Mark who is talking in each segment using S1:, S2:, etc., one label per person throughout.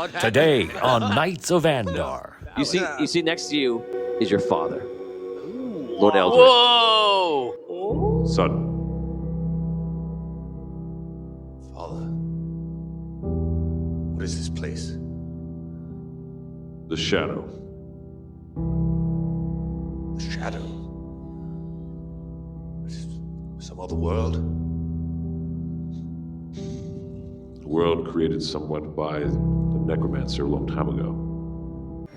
S1: Today on Knights of Andar.
S2: You see next to you is your father, Lord Eldred.
S3: Whoa!
S4: Son,
S5: Father, what is this place?
S4: the shadow.
S5: The shadow? Some other world?
S4: The world created somewhat by the necromancer a long time ago.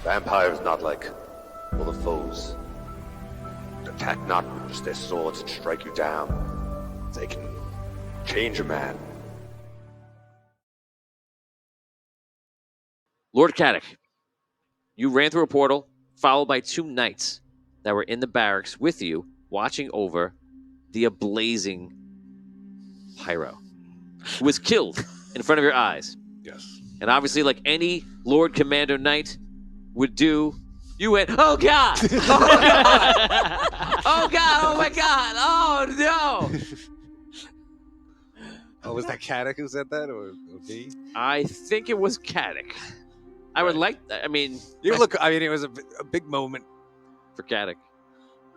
S5: Vampires not like other foes. Attack not with just their swords and strike you down. They can change a man.
S2: Lord Caddock, you ran through a portal, followed by 2 knights that were in the barracks with you, watching over the ablazing Pyro, who was killed in front of your eyes.
S5: Yes.
S2: And obviously, like any Lord Commander Knight would do, you went, "Oh God! Oh God! Oh God! Oh my God! Oh no!"
S6: Oh, was that Caddock who said that, or me?
S2: I think it was Caddock. I would like, I mean,
S6: You look. I mean, it was a big moment.
S2: for Caddock.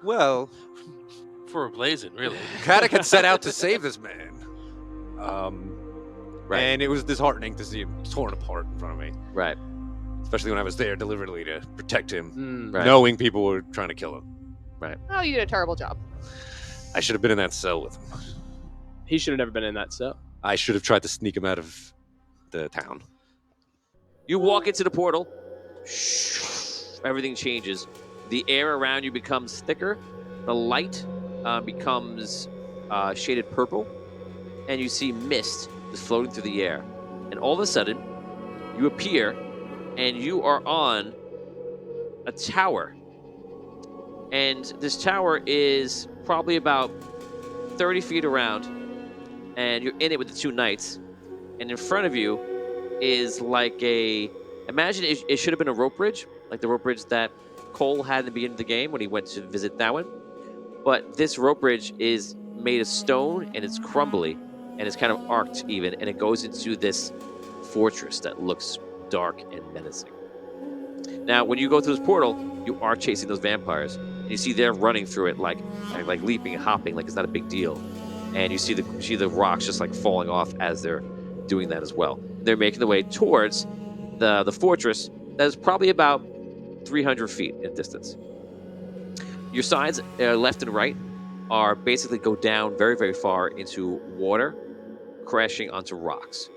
S6: Well,
S3: For a blazing, really.
S6: Caddock had set out to save this man.
S2: Right.
S6: And it was disheartening to see him torn apart in front of me,
S2: Right.
S6: especially when I was there deliberately to protect him,
S2: Right.
S6: knowing people were trying to kill him.
S7: Oh, you did a terrible job.
S6: I should have been in that cell with him.
S8: He should have never been in that cell.
S6: I should have tried to sneak him out of the town.
S2: You walk into the portal. Everything changes. The air around you becomes thicker. The light becomes shaded purple. And you see mist just floating through the air. And all of a sudden, you appear and you are on a tower. And this tower is probably about 30 feet around. And you're in it with the 2 knights. And in front of you is like imagine it should have been a rope bridge, like the rope bridge that Cole had in the beginning of the game when he went to visit that one. But this rope bridge is made of stone and it's crumbly and it's kind of arced even, and it goes into this fortress that looks dark and menacing. Now, when you go through this portal, you are chasing those vampires, and you see they're running through it like leaping and hopping, like it's not a big deal. And you see the rocks just like falling off as they're doing that as well. They're making the way towards the fortress that is probably about 300 feet in distance. Your sides, left and right, are basically go down very, very far into water, crashing onto rocks.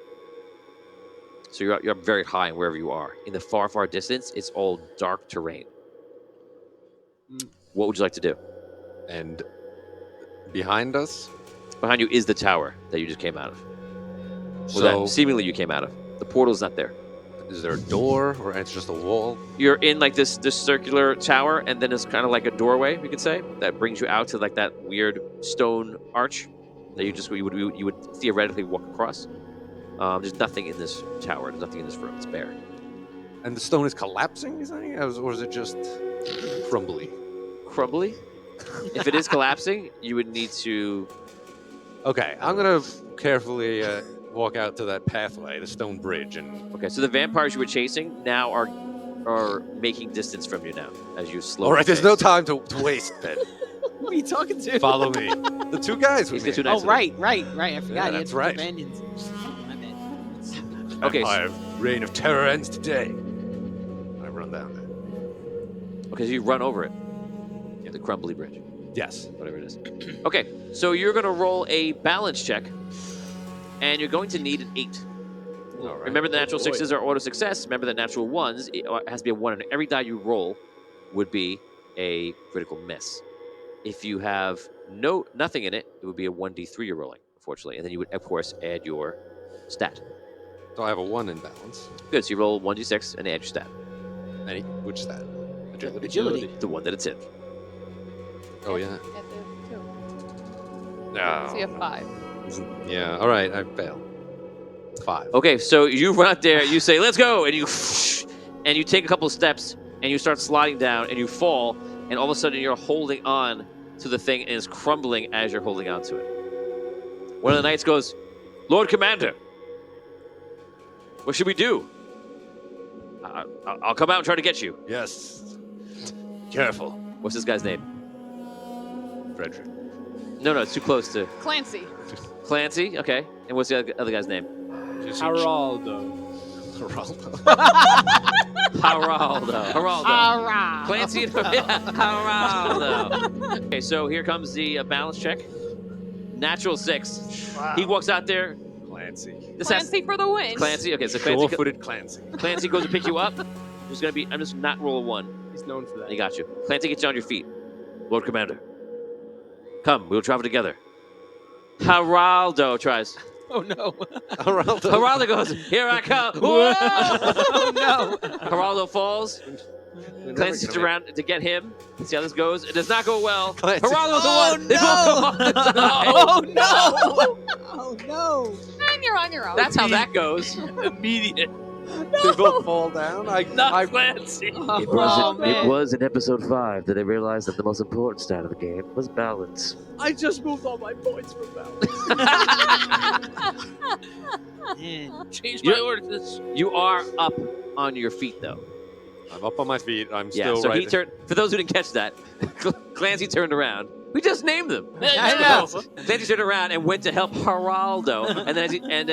S2: So you're up very high wherever you are. In the far, far distance, it's all dark terrain. What would you like to do?
S6: And behind us,
S2: Behind you is the tower that you just came out of.
S6: so
S2: That seemingly you came out of. The portal's not there.
S6: is there a door or it's just a wall?
S2: You're in like this circular tower, and then it's kind of like a doorway, we could say, that brings you out to like that weird stone arch that you would theoretically walk across. There's nothing in this tower. There's nothing in this room. It's bare.
S6: And the stone is collapsing, you think? Or is it just crumbly?
S2: Crumbly. If it is collapsing, you would need to.
S6: Okay, I'm gonna carefully walk out to that pathway, the stone bridge, and
S2: Okay, so the vampires you were chasing now are making distance from you now as you slowly.
S6: all right. There's no time to waste. Then
S8: Who are you talking to?
S6: follow me. The 2 guys with
S2: He's
S6: me.
S2: got 2 knights.
S8: Oh, right. I forgot.
S6: Yeah,
S8: he had
S6: that's
S8: 2
S6: right.
S8: companions. My bad.
S2: Okay,
S6: Vampire reign of terror ends today. I run down there.
S2: Okay, so you run over it. The crumbly bridge,
S6: Yes.
S2: whatever it is. Okay, so you're going to roll a balance check, and you're going to need an 8.
S6: All right.
S2: Remember, the natural 6s are auto success. Remember that natural 1s, it has to be a 1, and every die you roll would be a critical miss. If you have nothing in it, it would be a 1d3 you're rolling, unfortunately. And then you would, of course, add your stat.
S6: So I have a 1 in balance.
S2: Good, so you roll 1d6 and add your stat.
S6: Which stat?
S8: Agility.
S2: The one that it's in.
S6: Oh, yeah.
S7: At the 2.
S6: No.
S7: So you have 5.
S6: Yeah, all right, I fail. 5.
S2: Okay, so you run out there, you say, let's go, and you take a couple of steps, and you start sliding down, and you fall, and all of a sudden you're holding on to the thing, and it's crumbling as you're holding on to it. One of the knights goes, Lord Commander, what should we do? I'll come out and try to get you.
S6: Yes.
S2: Careful. What's this guy's name?
S6: Frederick.
S2: No, it's too close to
S7: Clancy.
S2: Clancy. Okay. And what's the other guy's name?
S8: Haraldo.
S2: Geraldo. Clancy and Geraldo. Okay, so here comes the balance check. Natural 6.
S6: Wow.
S2: He walks out there.
S6: Clancy.
S7: Clancy for the win.
S2: Clancy. Okay, so Clancy.
S6: Sure-footed Clancy.
S2: Clancy goes to pick you up. I'm just not roll a 1.
S8: He's known for that.
S2: He got you. Clancy gets you on your feet. Lord Commander, come. We'll travel together. Geraldo tries.
S8: Oh no.
S2: Geraldo goes, here I come. Whoa!
S8: Oh no.
S2: Geraldo falls. Clancy sits around to get him. See how this goes. It does not go well.
S6: Clancy.
S2: Geraldo's the one. They both come
S8: Oh no. Oh no.
S7: And you're on your own.
S2: That's how that goes.
S3: Immediate.
S6: They both fall down.
S3: Not Clancy.
S7: man.
S1: It was in episode 5 that I realized that the most important stat of the game was balance.
S8: I just moved all my points from balance.
S3: Change my ordinance.
S2: You are up on your feet, though.
S6: I'm up on my feet. I'm
S2: Yeah,
S6: still
S2: so
S6: right.
S2: he turned. For those who didn't catch that, Clancy turned around. We just named them.
S8: I know.
S2: Clancy turned around and went to help Geraldo, and then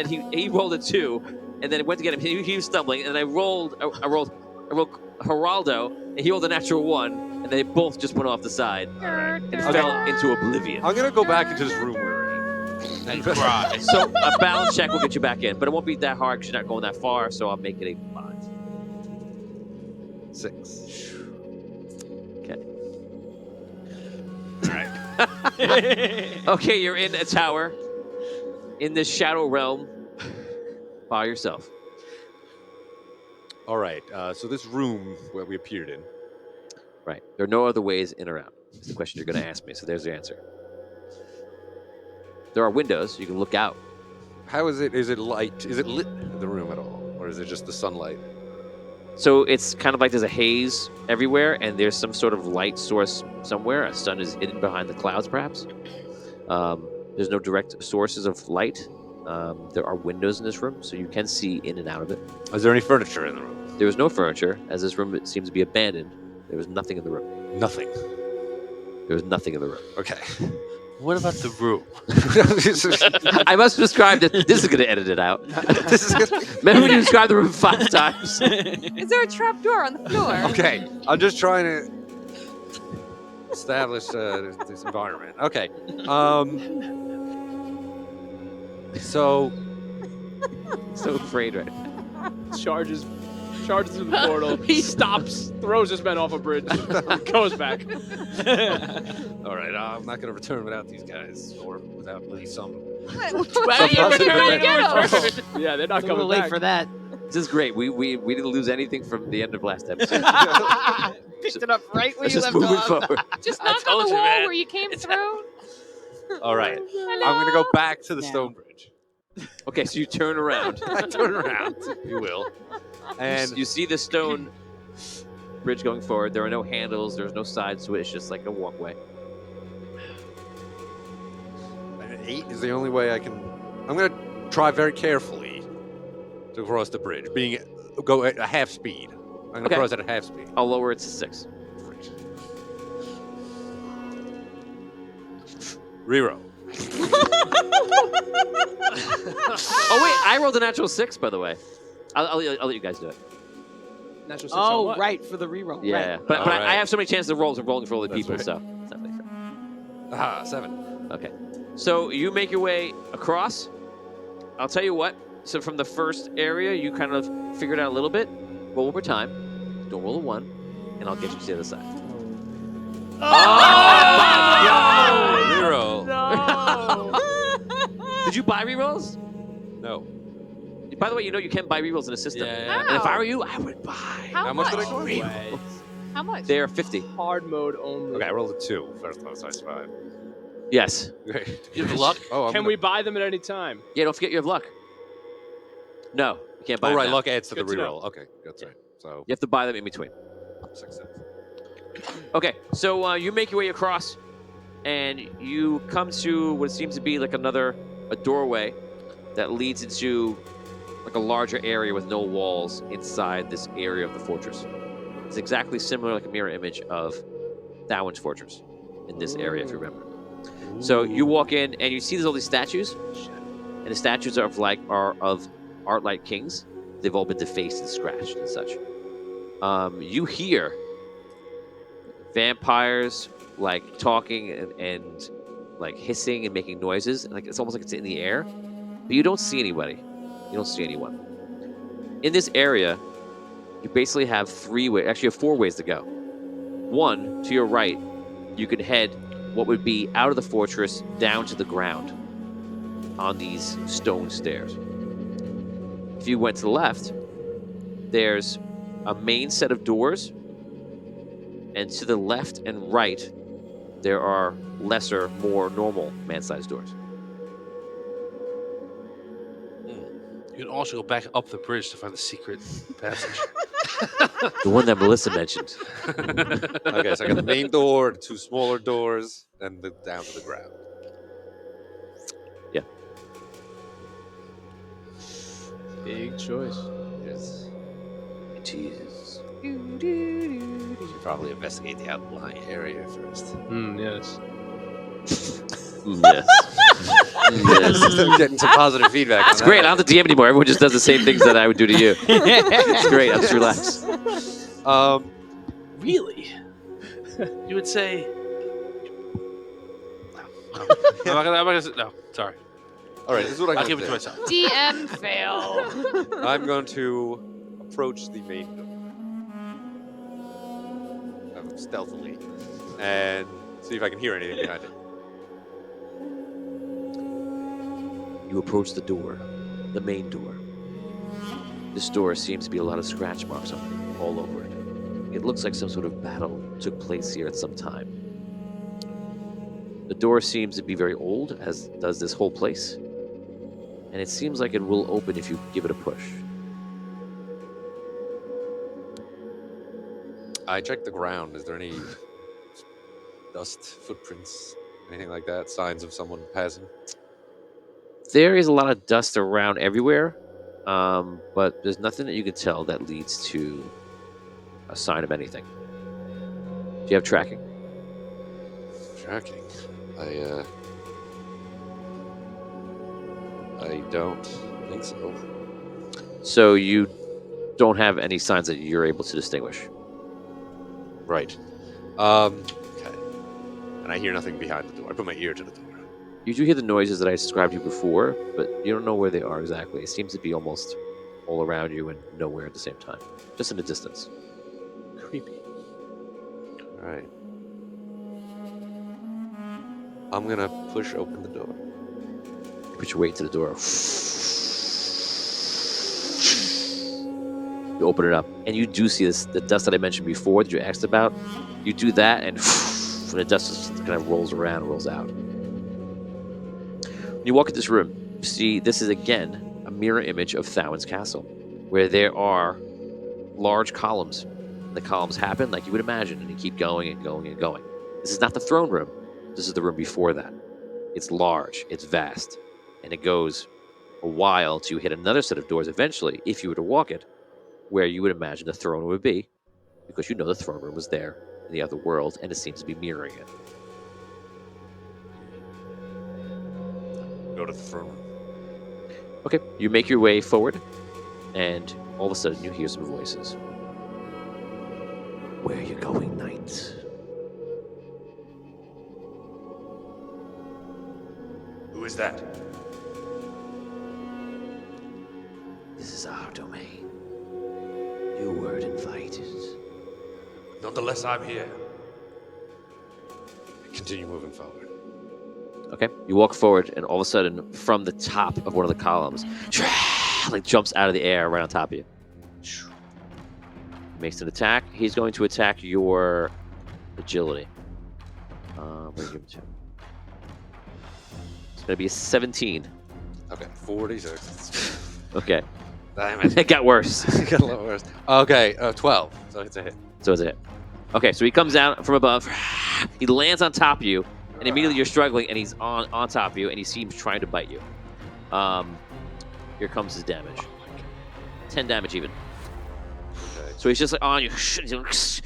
S2: he rolled a 2, and then it went to get him. He was stumbling, and I rolled Geraldo, and he rolled a natural 1, and they both just went off the side and fell into oblivion.
S6: I'm gonna go back into this room we're in.
S3: And cry.
S2: So a balance check will get you back in, but it won't be that hard because you're not going that far. So I'll make it a 5.
S6: 6.
S2: Okay. Okay, you're in a tower in this shadow realm by yourself.
S6: All right. So this room where we appeared in.
S2: Right. There are no other ways in or out. It's the question you're going to ask me. So there's the answer. There are windows. You can look out.
S6: How is it? Is it light? Is it lit in the room at all, or is it just the sunlight?
S2: So it's kind of like there's a haze everywhere, and there's some sort of light source somewhere. A sun is hidden behind the clouds, perhaps. There's no direct sources of light. There are windows in this room, so you can see in and out of it.
S6: Is there any furniture in the room?
S2: There is no furniture, as this room seems to be abandoned. There was nothing in the room.
S6: Nothing.
S2: There was nothing in the room.
S6: Okay.
S3: What about the room?
S2: I must describe that. This is going to edit it out. Remember when you described the room 5 times?
S7: Is there a trap door on the floor?
S6: Okay. I'm just trying to establish this environment. Okay. So
S2: So afraid right now.
S8: Charges through the portal. He stops, throws his men off a bridge, goes back.
S6: all right. I'm not gonna return without these guys, or without at least some.
S7: Why do you return to go?
S8: Yeah, they're not
S9: It's a little
S8: coming
S9: late
S8: back.
S9: for that.
S2: This is great. We didn't lose anything from the end of last episode.
S9: Picked it up right where
S2: Let's
S9: you
S2: just
S9: left
S2: move it
S9: off.
S2: forward.
S7: Just
S3: I
S7: knock on
S3: told
S7: the
S3: you,
S7: wall
S3: man.
S7: where you came
S3: It's
S7: through.
S6: All right.
S7: Hello?
S6: I'm gonna go back to the
S9: Now.
S6: stone bridge.
S2: Okay, so you turn around.
S6: I turn around, if you will, and
S2: You see the stone bridge going forward. There are no handles. There's no sides to it. It's just like a walkway.
S6: an 8 is the only way I can. I'm gonna try very carefully to cross the bridge, go at a half speed. I'm gonna
S2: Okay.
S6: cross at a half speed.
S2: I'll lower it to 6.
S6: Reroll.
S2: Oh wait, I rolled a natural 6, by the way. I'll let you guys do it.
S8: Natural 6 on
S9: Oh,
S8: what?
S9: right, for the reroll.
S2: Yeah,
S9: Right.
S2: but
S6: All
S2: I
S6: right.
S2: have so many chances of rolling for all the
S6: That's
S2: people,
S6: right.
S2: so it's not really fair.
S6: 7.
S2: Okay, so you make your way across. I'll tell you what. So from the first area, you kind of figured out a little bit. Roll over time. Don't roll a 1, and I'll get you to the other side.
S6: Zero.
S8: No.
S2: Did you buy rerolls?
S6: No.
S2: By the way, you know you can buy rerolls in a system.
S3: Yeah.
S2: And if I
S7: How?
S2: were you, I would buy.
S6: How much did I go?
S8: Way.
S7: How much?
S2: They're 50.
S8: Hard mode only.
S6: Okay, I rolled a 2. First one, size 5.
S2: Yes.
S6: Great.
S3: You have luck?
S6: Oh,
S8: Can we buy them at any time?
S2: Yeah, don't forget you have luck. No, you can't buy
S6: Oh,
S2: them
S6: right.
S2: now.
S6: Luck adds to the
S8: Good to know.
S6: reroll. Okay, that's right. So,
S2: You have to buy them in between.
S6: success.
S2: Okay, so you make your way across, and you come to what seems to be like a doorway that leads into like a larger area with no walls inside this area of the fortress. It's exactly similar, like a mirror image of Thawen's fortress in this area, if you remember. So you walk in, and you see there's all these statues, and the statues are of art-like kings. They've all been defaced and scratched and such. You hear vampires like talking and like hissing and making noises, like it's almost like it's in the air, but you don't see anybody. You don't see anyone. In this area, you basically have actually have 4 ways to go. One, to your right, you could head what would be out of the fortress down to the ground on these stone stairs. If you went to the left, there's a main set of doors, and to the left and right, there are lesser, more normal man-sized doors.
S3: You can also go back up the bridge to find the secret passage.
S2: The one that Melissa mentioned.
S6: Okay, so I got the main door, 2 smaller doors, and down to the ground.
S2: Yeah.
S8: Big choice.
S6: Yes.
S2: Jesus.
S6: Should probably investigate the outlying area first.
S8: Yes.
S2: Yes. Yes.
S6: I'm getting some positive feedback.
S2: That's great. I don't have to DM anymore. Everyone just does the same things that I would do to you. It's great. I'll just relax.
S3: Really? You would say. No. I'm not gonna say, no, sorry.
S6: All right, this is what
S3: I'll
S6: I'm
S3: keep
S6: going
S3: it
S6: to
S3: to
S6: do.
S3: myself.
S7: DM fail.
S6: I'm going to approach the main door stealthily and see if I can hear anything behind it.
S2: You approach the door, the main door. This door seems to be a lot of scratch marks on it, all over it. It looks like some sort of battle took place here at some time. The door seems to be very old, as does this whole place. And it seems like it will open if you give it a push.
S6: I checked the ground. Is there any dust, footprints, anything like that? Signs of someone passing?
S2: There is a lot of dust around everywhere, but there's nothing that you can tell that leads to a sign of anything. Do you have tracking?
S6: Tracking. I don't think so.
S2: So you don't have any signs that you're able to distinguish.
S6: Right. Okay. And I hear nothing behind the door. I put my ear to the door.
S2: You do hear the noises that I described to you before, but you don't know where they are exactly. It seems to be almost all around you and nowhere at the same time, just in the distance.
S8: Creepy.
S6: All right. I'm gonna push open the door.
S2: You put your weight to the door. You open it up, and you do see this, the dust that I mentioned before that you asked about. You do that, and the dust just kind of rolls around, rolls out. When you walk in this room, you see this is again a mirror image of Thawen's castle, where there are large columns. And the columns happen like you would imagine, and you keep going and going and going. This is not the throne room. This is the room before that. It's large, it's vast, and it goes a while to hit another set of doors eventually, if you were to walk it, where you would imagine the throne would be, because you know the throne room was there in the other world, and it seems to be mirroring it.
S6: Go to the throne room.
S2: Okay, you make your way forward, and all of a sudden you hear some voices. Where are you going, knight?
S5: Who is that?
S2: This is our domain. You weren't invited.
S5: Nonetheless, I'm here.
S6: continue moving forward.
S2: Okay, you walk forward, and all of a sudden, from the top of one of the columns, like jumps out of the air right on top of you. Makes an attack. He's going to attack your agility. What do you give him to? It's going to be a 17.
S6: Okay, 46.
S2: Okay,
S6: Damn it.
S2: it got worse.
S6: It got a little worse. Okay, 12. So it's a hit.
S2: So it's a hit. Okay, so he comes out from above. He lands on top of you, and immediately you're struggling, and he's on top of you, and he seems trying to bite you. Here comes his damage. 10 damage even.
S6: Okay.
S2: So he's just like on you. He's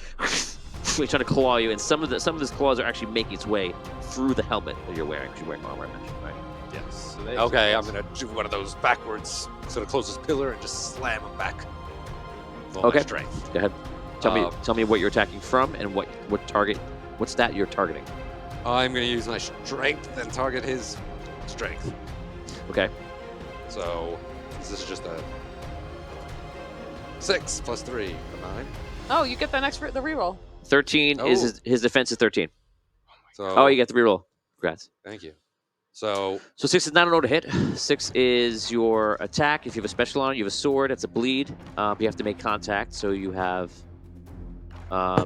S2: trying to claw you, and some of his claws are actually making its way through the helmet that you're wearing, because you're wearing armor, I mentioned, right?
S8: Yes. So they
S6: Okay, I'm gonna do one of those backwards to the closest pillar and just slam him back. With all my
S2: Okay.
S6: strength.
S2: Go ahead. Tell me what you're attacking from and what target, what stat you're targeting.
S6: I'm gonna use my strength and target his strength.
S2: Okay.
S6: So this is just a 6 plus 3, a 9.
S7: Oh, you get the next the reroll.
S2: 13 is his defense is 13.
S6: So
S2: Oh, you get the reroll. Congrats.
S6: thank you. So
S2: 6 is not an auto hit. 6 is your attack. If you have a special on, you have a sword. It's a bleed. You have to make contact. So you have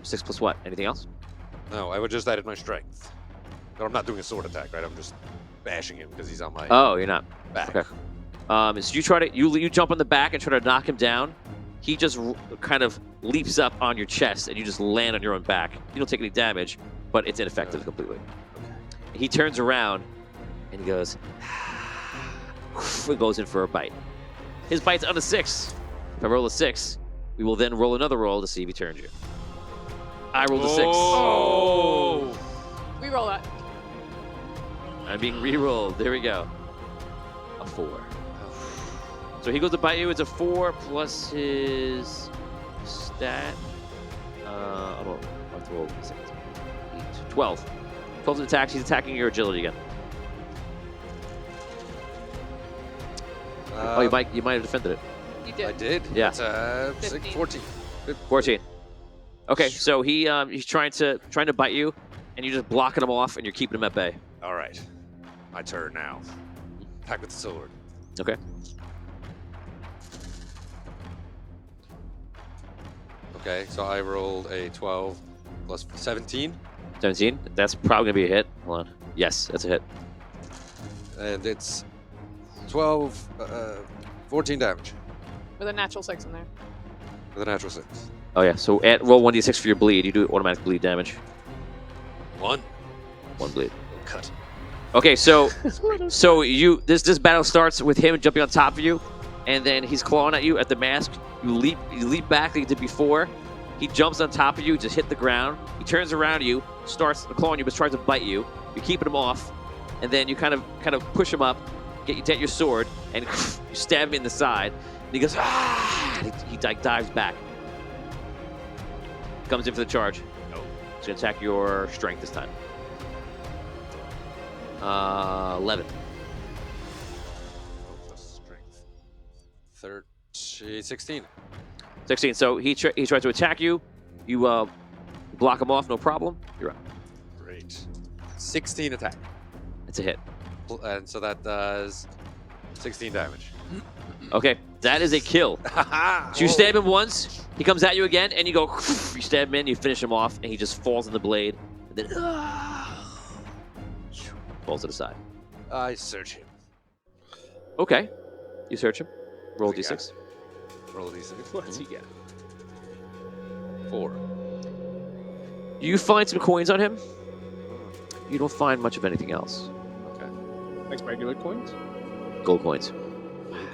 S2: 6 plus what? Anything else?
S6: no, I would just added my strength. But I'm not doing a sword attack, right? I'm just bashing him because he's on my
S2: Oh, you're not.
S6: back.
S2: Okay. So you try to you jump on the back and try to knock him down. He just kind of leaps up on your chest, and you just land on your own back. You don't take any damage, but it's ineffective completely. He turns around and he goes, and goes in for a bite. His bite's on a 6. If I roll a 6, we will then roll another roll to see if he turns you. I rolled a 6.
S8: Oh.
S7: Reroll that.
S2: I'm being re-rolled. There we go. A 4. So he goes to bite you. It's a 4 plus his stat. I don't have to roll a 6. 8, 12. 12 attacks. He's attacking your agility again. Oh, you might have defended it.
S7: You did.
S6: I did.
S2: Yeah.
S6: It's
S7: 15.
S6: 14.
S2: 14. Okay, so he's trying to bite you, and you're just blocking him off, and you're keeping him at bay.
S6: All right, my turn now. Attack with the sword.
S2: Okay.
S6: Okay, so I rolled a 12 plus 17,
S2: 17. That's probably gonna be a hit. Hold on. Yes, that's a hit.
S6: and it's 12, 14 damage
S7: With a natural 6 in there.
S6: with a natural 6.
S2: Oh yeah. So roll 1d6 for your bleed. You do automatic bleed damage.
S6: 1.
S2: 1 bleed.
S6: Cut.
S2: Okay, so this battle starts with him jumping on top of you, and then he's clawing at you at the mask. You leap back like you did before. He jumps on top of you, just hit the ground. He turns around you, starts clawing you, but tries to bite you. You're keeping him off, and then you kind of push him up, get your sword, and you stab him in the side. And he goes, ah! And he dives back. Comes in for the charge.
S6: No.
S2: He's gonna attack your strength this time. 11.
S6: Plus strength. 16.
S2: 16. So he tries to attack you. You block him off, no problem. You're up.
S6: Great. 16 attack.
S2: It's a hit.
S6: And so that does 16 damage.
S2: Okay, that is a kill. So you stab him once, he comes at you again, and you go, you stab him in, you finish him off, and he just falls on the blade, and then falls to the side.
S6: I search him.
S2: Okay, you search him. Roll
S6: What's he
S2: d6.
S6: Roll a d6.
S8: What's he get?
S6: 4.
S2: You find some coins on him. You don't find much of anything else.
S6: Okay.
S8: Like regular coins?
S2: Gold coins.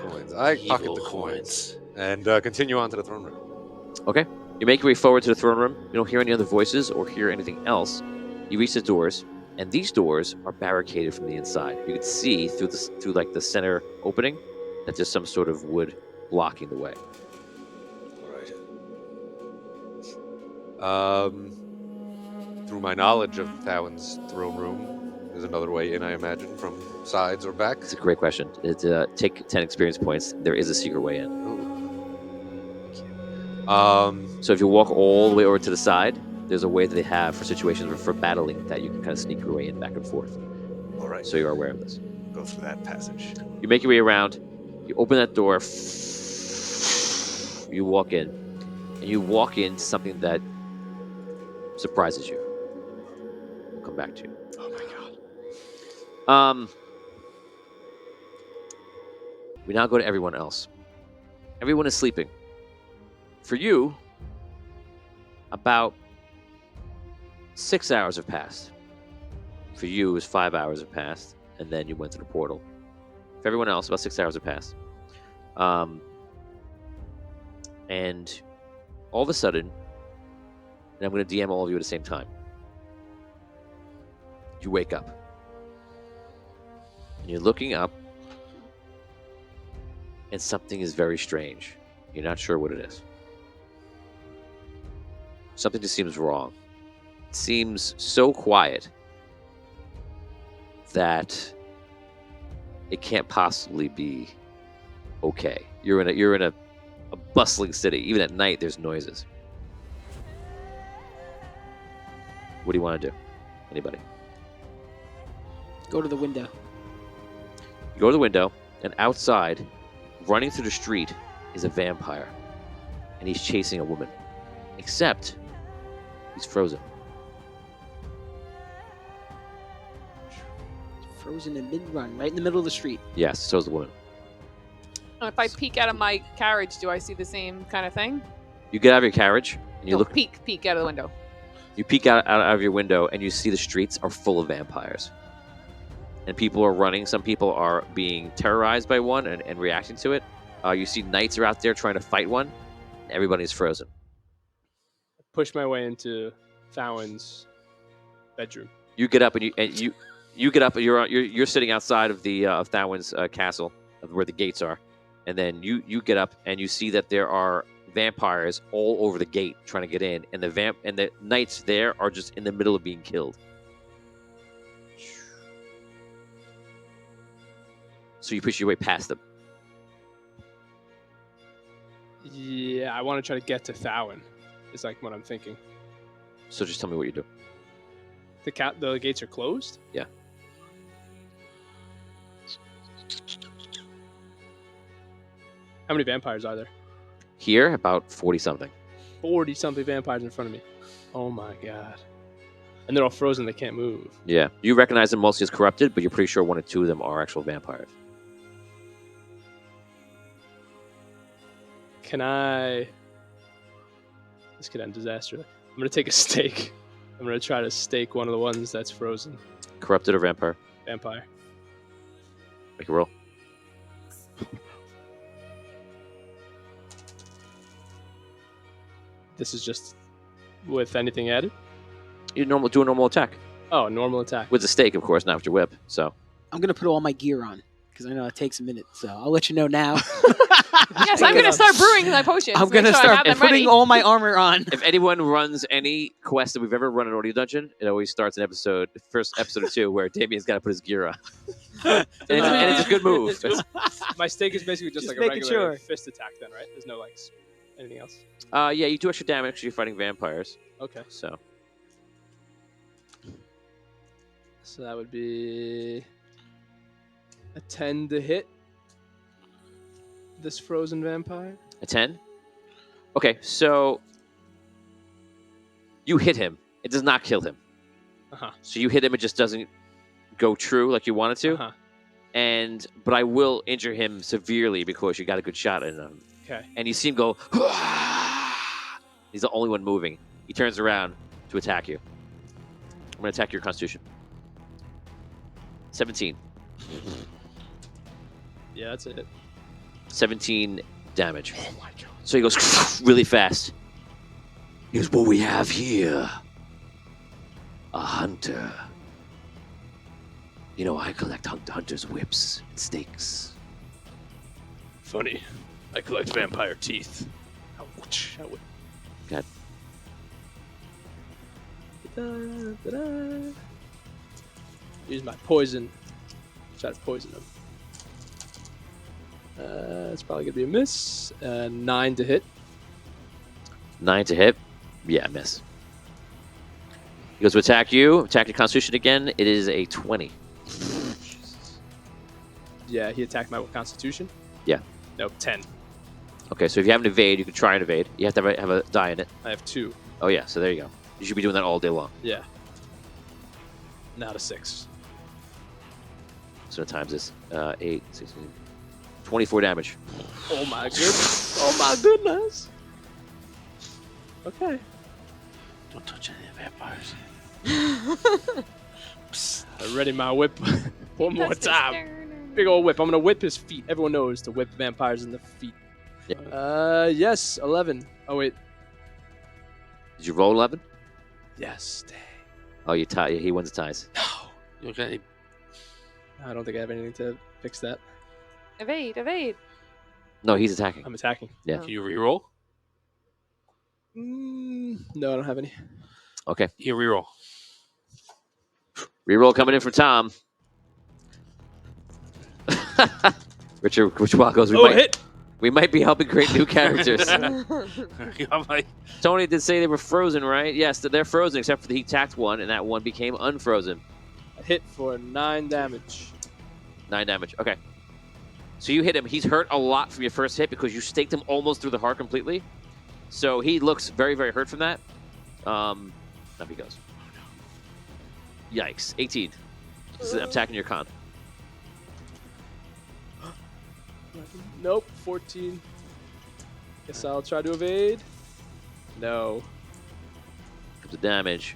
S6: Coins. I pocket the coins and continue on to the throne room.
S2: Okay, you make your way forward to the throne room. You don't hear any other voices or hear anything else. You reach the doors, and these doors are barricaded from the inside. You can see through like the center opening that there's some sort of wood blocking the way.
S6: All right. Through my knowledge of Towin's throne room, there's another way in, I imagine, from sides or back.
S2: It's a great question. Take 10 experience points. There is a secret way in.
S6: Ooh.
S2: So if you walk all the way over to the side, there's a way that they have for situations for battling that you can kind of sneak your way in back and forth.
S5: All right.
S2: So you're aware of this.
S5: Go through that passage.
S2: You make your way around. You open that door. You walk in, and you walk into something that surprises you. We'll come back to you.
S8: Oh my god.
S2: We now go to everyone else. Everyone is sleeping. For you, about 6 hours have passed. For you, it was 5 hours have passed, and then you went to the portal. For everyone else, about 6 hours have passed. And all of a sudden, and I'm going to DM all of you at the same time, you wake up. And you're looking up, and something is very strange. You're not sure what it is. Something just seems wrong. It seems so quiet that it can't possibly be okay. You're in a bustling city. Even at night, there's noises. What do you want to do? Anybody?
S9: Go to the window.
S2: You go to the window, and outside, running through the street, is a vampire. And he's chasing a woman. Except, he's frozen.
S9: Frozen in mid-run, right in the middle of the street.
S2: Yes, so is the woman.
S7: If I peek out of my carriage, do I see the same kind of thing?
S2: You get out of your carriage, and you
S7: No,
S2: look.
S7: peek out of the window.
S2: You peek out of your window, and you see the streets are full of vampires. And people are running. Some people are being terrorized by one and reacting to it. You see knights are out there trying to fight one. And everybody's frozen.
S8: Push my way into Fallon's bedroom.
S2: You get up and you get up and you're sitting outside of the of Thawin's castle, where the gates are, and then you get up and you see that there are vampires all over the gate trying to get in, and the knights there are just in the middle of being killed. So you push your way past them.
S8: Yeah, I want to try to get to Thawin. Is like what I'm thinking.
S2: So just tell me what you do.
S8: The gates are closed?
S2: Yeah.
S8: How many vampires are there?
S2: Here, about 40-something.
S8: 40-something vampires in front of me. Oh my god. And they're all frozen, they can't move.
S2: Yeah. You recognize them mostly as corrupted, but you're pretty sure one or two of them are actual vampires.
S8: Can I... This could end disaster. I'm going to take a stake. I'm going to try to stake one of the ones that's frozen.
S2: Corrupted or vampire?
S8: Vampire.
S2: Make a roll.
S8: This is just with anything added?
S2: You do a normal attack.
S8: Oh, normal attack.
S2: With the stake, of course, not with your whip. So
S9: I'm going to put all my gear on because I know it takes a minute. So I'll let you know now.
S7: Yes, I'm going to start brewing my potions.
S9: I'm going to start putting all my armor on.
S2: if anyone runs any quest that we've ever run in Audio Dungeon, it always starts in first episode or two, where Damien's got to put his gear on. and it's a good move.
S8: My stake is basically just like a regular fist attack then, right? There's no like anything else?
S2: Yeah, you do extra damage because you're fighting vampires.
S8: Okay.
S2: So
S8: that would be a 10 to hit this frozen vampire.
S2: A 10? Okay, so you hit him. It does not kill him.
S8: Uh-huh.
S2: So you hit him, it just doesn't go true like you want it to.
S8: Uh-huh.
S2: But I will injure him severely because you got a good shot in him.
S8: Okay.
S2: And you see him go, he's the only one moving. He turns around to attack you. I'm going to attack your constitution. 17.
S8: Yeah, that's it.
S2: 17 damage.
S8: Oh my god.
S2: So he goes really fast. Here's what we have here. A hunter. You know, I collect hunters' whips and stakes.
S8: Funny. I collect vampire teeth. Ouch.
S2: God.
S8: Use my poison. Try to poison him. It's probably gonna be a miss. 9 to hit.
S2: 9 to hit. Yeah, miss. He goes to attack you. Attack your Constitution again. It is a 20.
S8: Yeah, he attacked my Constitution.
S2: Yeah.
S8: Nope, 10.
S2: Okay, so if you have an evade, you can try and evade. You have to have a die in it.
S8: I have 2.
S2: Oh yeah, so there you go. You should be doing that all day long.
S8: Yeah. Not a 6.
S2: So times this. 8, 16, 24 damage.
S8: Oh my goodness. Oh my goodness. Okay.
S3: Don't touch any of the vampires.
S8: I ready my whip one more time. Big old whip. I'm gonna whip his feet. Everyone knows to whip vampires in the feet.
S2: Yeah.
S8: Yes, 11. Oh wait.
S2: Did you roll 11?
S8: Yes. Dang.
S2: Oh, you tie. He wins the ties.
S8: No.
S3: You don't got any.
S8: I don't think I have anything to fix that.
S7: Evade, evade.
S2: No, he's attacking.
S8: I'm attacking.
S2: Yeah.
S3: Can you reroll?
S8: No, I don't have any.
S2: Okay.
S3: You reroll.
S2: Reroll coming in for Tom. Richard, which goes?
S8: Hit.
S2: We might be helping create new characters.
S3: I'm like,
S2: Tony did say they were frozen, right? Yes, they're frozen except for he tacked one, and that one became unfrozen.
S8: A hit for 9 damage.
S2: 9 damage. Okay. So you hit him. He's hurt a lot from your first hit because you staked him almost through the heart completely. So he looks very, very hurt from that. Up he goes. Yikes. 18. This is attacking your con.
S8: Nope, 14. Guess I'll try to evade. No.
S2: Comes the damage.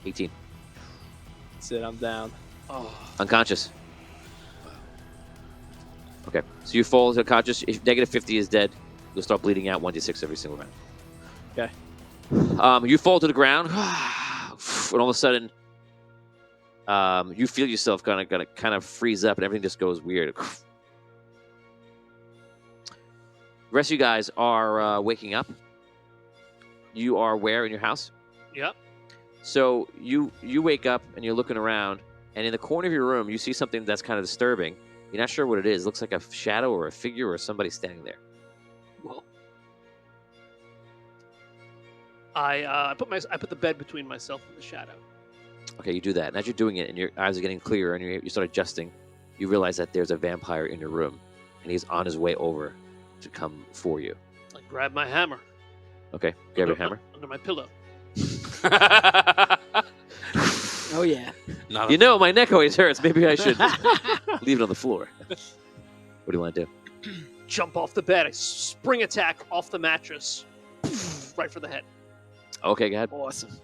S2: 18.
S8: That's it, I'm down.
S2: Unconscious. Okay, so you fall to unconscious. If negative 50 is dead, you'll start bleeding out 1d6 every single round.
S8: Okay.
S2: You fall to the ground, and all of a sudden, you feel yourself gonna kind of freeze up, and everything just goes weird. The rest of you guys are waking up. You are where in your house?
S10: Yep.
S2: So you wake up and you're looking around, and in the corner of your room, you see something that's kind of disturbing. You're not sure what it is. It looks like a shadow or a figure or somebody standing there.
S10: Well, I put the bed between myself and the shadow.
S2: Okay, you do that. And as you're doing it and your eyes are getting clearer and you start adjusting, you realize that there's a vampire in your room, and he's on his way over to come for you.
S10: I grab my hammer.
S2: Okay, grab your hammer.
S10: Under my pillow.
S9: Oh yeah.
S3: not
S2: You know, my neck always hurts. Maybe I should leave it on the floor. What do you want to do?
S10: Jump off the bed. I spring attack off the mattress. Right for the head.
S2: Okay, go ahead.
S9: Awesome.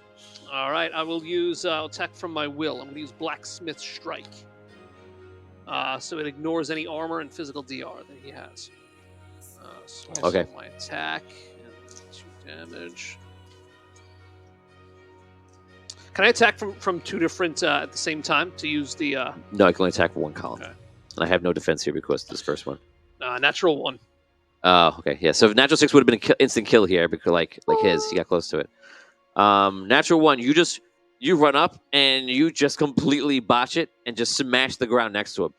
S10: All right, I will use attack from my will. I'm going to use Blacksmith Strike. So it ignores any armor and physical DR that he has. So
S2: Okay.
S10: my attack. And 2 damage. Can I attack from 2 different at the same time to use the
S2: No, I can only attack for one column.
S10: Okay.
S2: And I have no defense here because of this first one.
S10: natural 1?
S2: Oh, okay. Yeah, so natural 6 would have been an instant kill here because like his, he got close to it. Natural 1, you run up and you just completely botch it and just smash the ground next to him.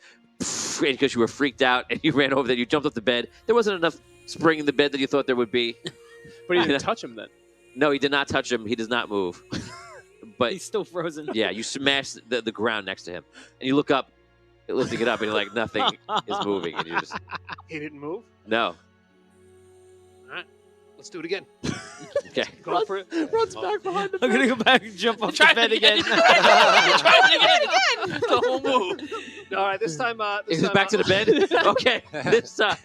S2: Because you were freaked out and you ran over there. You jumped off the bed. There wasn't enough spring in the bed that you thought there would be.
S8: But he didn't touch him then.
S2: No, he did not touch him. He does not move. But
S9: He's still frozen.
S2: yeah, you smash the ground next to him. And you look up, lifting it up, and you're like, nothing is moving. And you just,
S10: He didn't move?
S2: no.
S10: All right, let's do it again.
S2: Okay.
S10: Go for it.
S8: Runs back behind the
S9: I'm gonna go back and jump off the
S10: Try
S9: bed
S10: it
S9: again.
S10: Try it again. The whole move. All right, this time.
S2: Is it back to the bed? Okay, this time.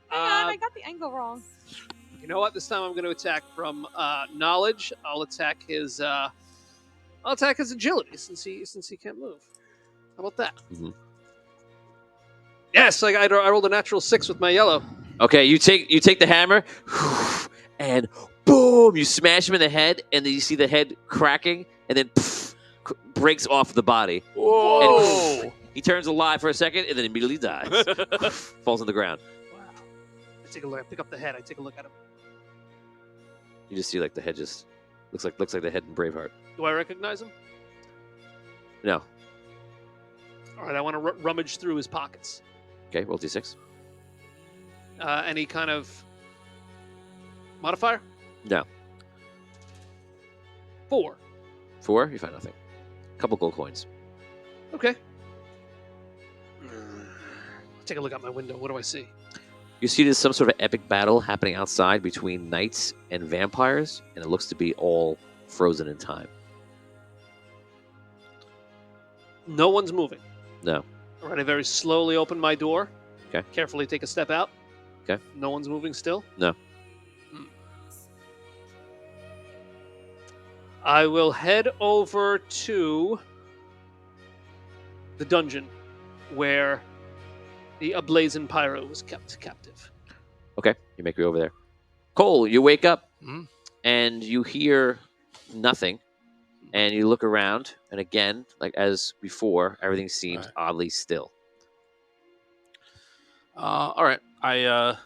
S7: Hang on, I got the angle wrong.
S10: You know what? This time I'm going to attack from knowledge. I'll attack his agility since he can't move. How about that?
S2: Mhm.
S10: Yes, I rolled a natural 6 with my yellow.
S2: Okay, you take the hammer, and boom, you smash him in the head, and then you see the head cracking, and then breaks off the body.
S10: Whoa!
S2: And he turns alive for a second, and then immediately dies. Falls on the ground.
S10: Wow. I take a look. I pick up the head. I take a look at him.
S2: You just see like the head just looks like the head in Braveheart.
S10: Do I recognize him?
S2: No.
S10: All right, I want to rummage through his pockets.
S2: Okay, roll d6.
S10: Any kind of modifier?
S2: No.
S10: 4.
S2: 4, you find nothing. A couple gold coins.
S10: Okay. Take a look out my window. What do I see?
S2: You see there's some sort of epic battle happening outside between knights and vampires, and it looks to be all frozen in time.
S10: No one's moving.
S2: No.
S10: All right, I very slowly open my door.
S2: Okay.
S10: Carefully take a step out.
S2: Okay.
S10: No one's moving still?
S2: No.
S10: I will head over to the dungeon where the Ablazing Pyro was kept captive.
S2: Okay, you make your way over there. Cole, you wake up
S3: Mhm.
S2: and you hear nothing, and you look around, and again, like as before, everything seems
S3: Right.
S2: oddly still.
S3: All right. I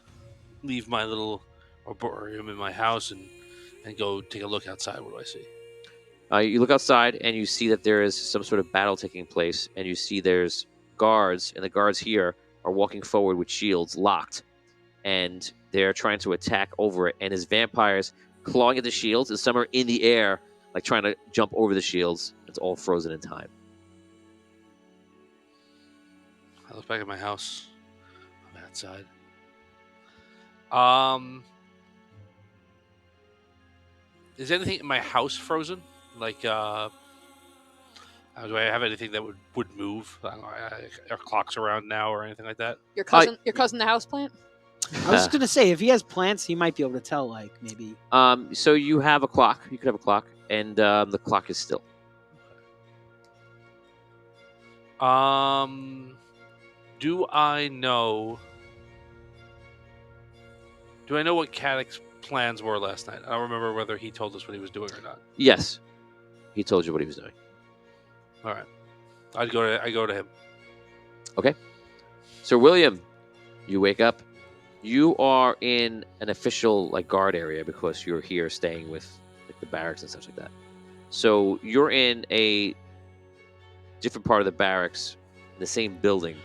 S3: leave my little arboretum in my house and go take a look outside. What do I see?
S2: You look outside, and you see that there is some sort of battle taking place, and you see there's guards, and the guards here are walking forward with shields locked, and they're trying to attack over it, and there's vampires clawing at the shields, and some are in the air, like trying to jump over the shields. It's all frozen in time.
S3: I look back at my house. I'm outside. Is anything in my house frozen? Like, do I have anything that would move? I don't know, are clocks around now or anything like that?
S7: Your cousin the houseplant?
S9: I was just gonna say, if he has plants, he might be able to tell, like, maybe.
S2: So you have a clock. You could have a clock, and the clock is still.
S3: Do I know what Caddick's plans were last night? I don't remember whether he told us what he was doing or not.
S2: Yes, he told you what he was doing.
S3: All right, I go to him.
S2: Okay. Sir William, you wake up. You are in an official guard area because you're here staying with the barracks and such like that. So you're in a different part of the barracks, in the same building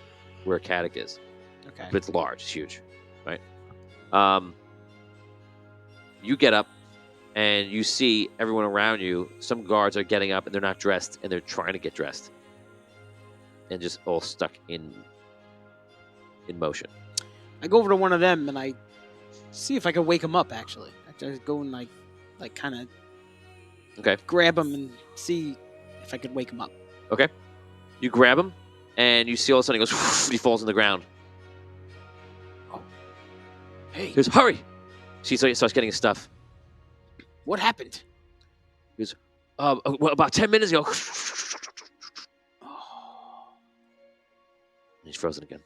S2: where Caddick is.
S9: Okay.
S2: But it's large, it's huge, right? You get up and you see everyone around you. Some guards are getting up and they're not dressed, and they're trying to get dressed, and just all stuck in motion.
S9: I go over to one of them and I see if I can wake him up. Actually, I just go and like kind of
S2: Okay.
S9: grab him and see if I could wake him up.
S2: Okay. You grab him, and you see all of a sudden he goes, he falls on the ground.
S9: Hey,
S2: He goes, hurry! He starts getting his stuff.
S9: what happened?
S2: He goes, well, about 10 minutes ago. And he's frozen again.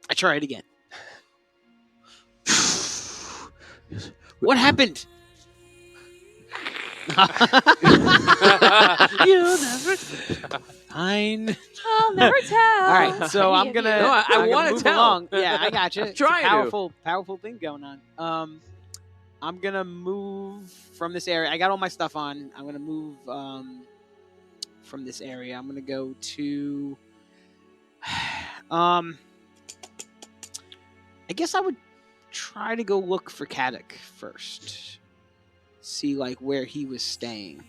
S9: I try it again. What happened? You'll never. Fine.
S7: I'll never tell.
S9: All right, so I'm gonna.
S2: No, I
S9: I'm gonna
S2: wanna
S9: move
S2: tell.
S9: along. Yeah, I got you.
S2: I'm
S9: It's a
S2: trying to.
S9: powerful thing going on. I'm gonna move from this area. I got all my stuff on. I'm gonna move from this area. I'm gonna go to. I guess I would try to go look for Caddick first. See where he was staying.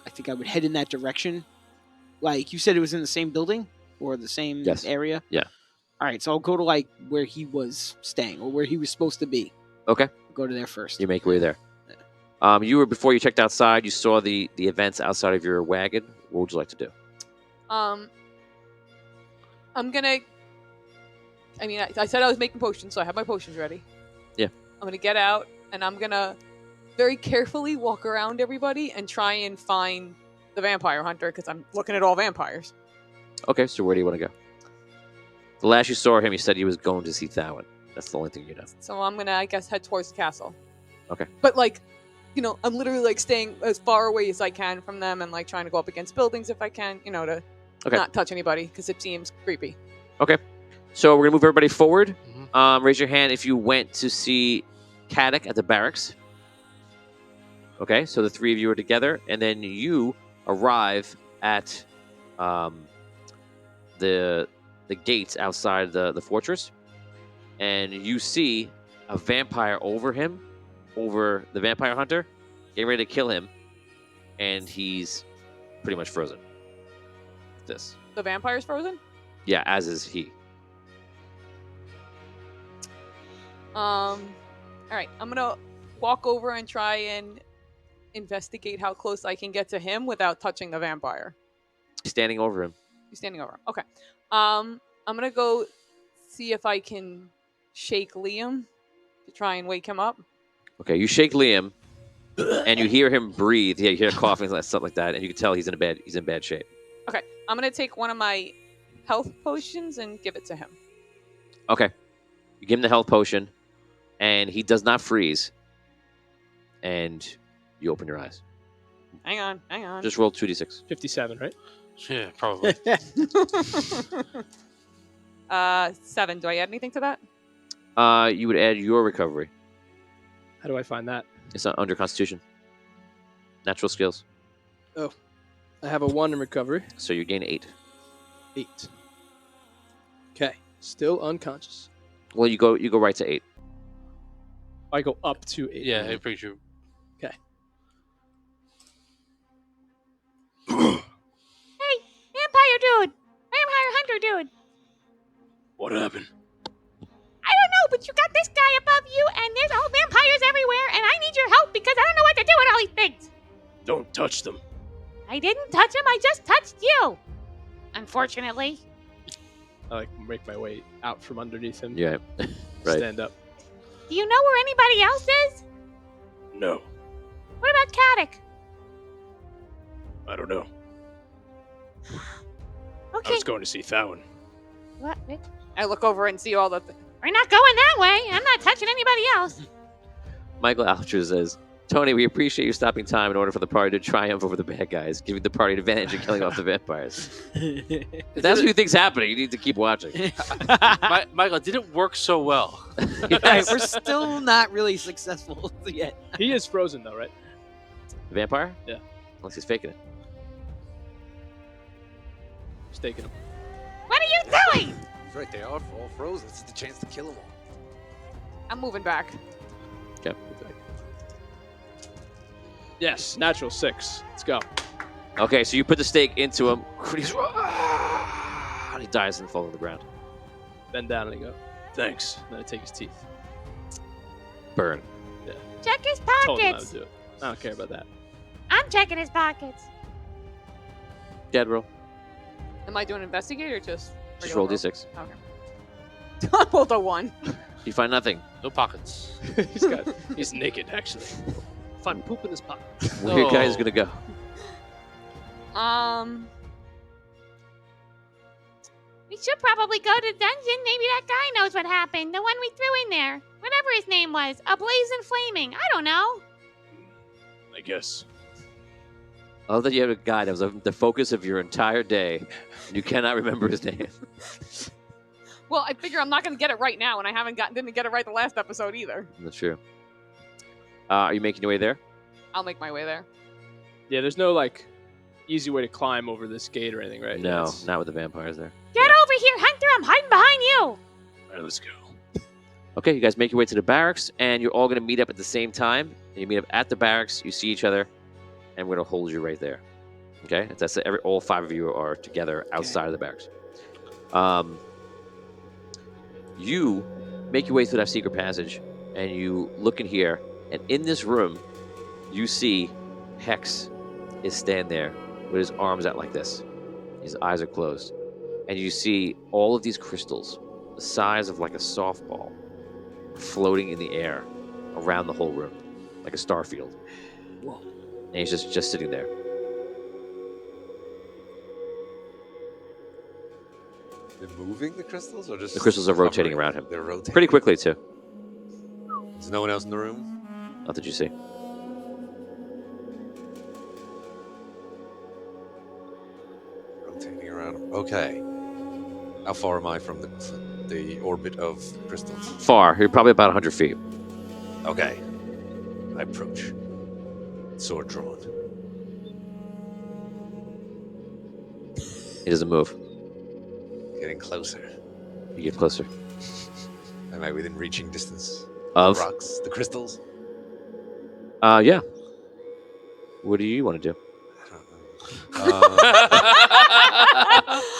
S9: I think I would head in that direction. Like you said, it was in the same building or the same
S2: Yes.
S9: area.
S2: Yeah.
S9: All right, so I'll go to where he was staying or where he was supposed to be.
S2: Okay.
S9: I'll go to there first.
S2: You make your way there. Before you checked outside, you saw the events outside of your wagon. What would you like to do?
S7: I'm gonna. I mean, I said I was making potions, so I have my potions ready.
S2: Yeah.
S7: I'm gonna get out, and I'm gonna very carefully walk around everybody and try and find the vampire hunter because I'm looking at all vampires.
S2: Okay, so where do you want to go? The last you saw him, you said he was going to see Thowin. That's the only thing you know.
S7: So I'm gonna, I guess, head towards the castle.
S2: Okay.
S7: But I'm literally staying as far away as I can from them and trying to go up against buildings if I can, to
S2: Okay.
S7: not touch anybody because it seems creepy.
S2: Okay. So we're gonna move everybody forward.
S3: Mhm.
S2: Raise your hand if you went to see Caddick at the barracks. Okay, so the three of you are together, and then you arrive at the gates outside the fortress, and you see a vampire over him over the vampire hunter, getting ready to kill him, and he's pretty much frozen. This.
S7: The vampire's frozen?
S2: Yeah, as is he.
S7: All right, I'm gonna walk over and try and investigate how close I can get to him without touching the vampire.
S2: Standing over him.
S7: He's standing over him. Okay. I'm gonna go see if I can shake Liam to try and wake him up.
S2: Okay, you shake Liam, and you hear him breathe. Yeah, you hear coughing and stuff like that, and you can tell he's in bad shape.
S7: Okay, I'm gonna take one of my health potions and give it to him.
S2: Okay, you give him the health potion, and he does not freeze. And you open your eyes.
S7: Hang on.
S2: Just roll 2d6.
S8: 57, right?
S3: Yeah, probably.
S7: 7. Do I add anything to that?
S2: You would add your recovery.
S8: How do I find that?
S2: It's not under Constitution. Natural skills.
S8: Oh, I have a 1 in recovery.
S2: So you gain 8.
S8: 8. Okay, still unconscious.
S2: Well, you go right to 8.
S8: I go up to 8.
S3: Yeah, I'm pretty sure.
S8: Okay.
S11: Hey, vampire dude! Vampire hunter dude!
S3: What happened?
S11: I don't know, but you got this guy above you, and there's all vampires everywhere, and I need your help because I don't know what to do with all these things.
S8: Don't touch them.
S11: I didn't touch him, I just touched you. Unfortunately.
S8: I like make my way out from underneath him.
S2: Yeah, right.
S8: Stand up.
S11: Do you know where anybody else is?
S8: No,
S11: What about Caddick?
S8: I don't know.
S11: Okay.
S8: I was going to see Thowen.
S11: What?
S7: I look over and see all the.
S11: We're not going that way. I'm not touching anybody else.
S2: Michael Alcher says, Tony, we appreciate you stopping time in order for the party to triumph over the bad guys, giving the party an advantage in killing off the vampires. If that's what you think's happening, you need to keep watching.
S3: Michael, it didn't work so well.
S9: Right, we're still not really successful yet.
S8: He is frozen though, right?
S2: The vampire?
S8: Yeah.
S2: Unless he's faking it.
S8: Staking him.
S11: What are you doing?
S6: That's right, they are all frozen. This is the chance to kill them all.
S7: I'm moving back.
S2: Okay.
S8: Yes, natural 6. Let's go.
S2: Okay, so you put the stake into him. And he dies and falls on the ground.
S8: Bend down and I go, thanks. And then I take his teeth.
S2: Burn.
S11: Check his
S8: Told him I would
S11: pockets.
S8: do it. I don't care about that.
S11: I'm checking his pockets.
S2: Dead roll.
S7: Am I doing investigate or just?
S2: Just
S7: regular
S2: roll d6.
S7: Okay. I rolled a 1.
S2: You find nothing.
S3: No pockets.
S8: He's naked, actually.
S10: Find poop in his pocket.
S2: Where your guy is going to go?
S11: We should probably go to the dungeon. Maybe that guy knows what happened. The one we threw in there. Whatever his name was. Ablaze and Flaming. I don't know.
S8: I guess.
S2: I love that you have a guy that was the focus of your entire day, and you cannot remember his name.
S7: Well, I figure I'm not going to get it right now, and I didn't get it right the last episode either.
S2: That's true. Are you making your way there?
S7: I'll make my way there.
S8: Yeah, there's no like easy way to climb over this gate or anything, right?
S2: No,
S8: It's-
S2: not with the vampires there.
S11: Get over here, Hunter. I'm hiding behind you.
S8: All right, let's go.
S2: Okay, you guys make your way to the barracks, and you're all going to meet up at the same time. You meet up at the barracks, you see each other, and we're going to hold you right there. Okay? That's all 5 of you are together outside of the barracks. You make your way through that secret passage, and you look in here, and in this room, you see Hex is standing there with his arms out like this. His eyes are closed. And you see all of these crystals, the size of like a softball, floating in the air around the whole room, like a star field.
S9: Whoa.
S2: And he's just sitting there.
S6: They're moving the crystals, or just
S2: The crystals are rotating
S6: hovering?
S2: around him.
S6: They're rotating
S2: Pretty quickly, too.
S6: There's no one else in the room.
S2: Not that you see.
S6: Rotating around him. Okay. How far am I from the orbit of crystals?
S2: Far. You're probably about 100 feet.
S6: Okay. I approach. Sword drawn.
S2: He doesn't move.
S6: Getting closer.
S2: You get closer.
S6: Am I within reaching distance?
S2: Of?
S6: The rocks, the crystals.
S2: Yeah. What do you want to do?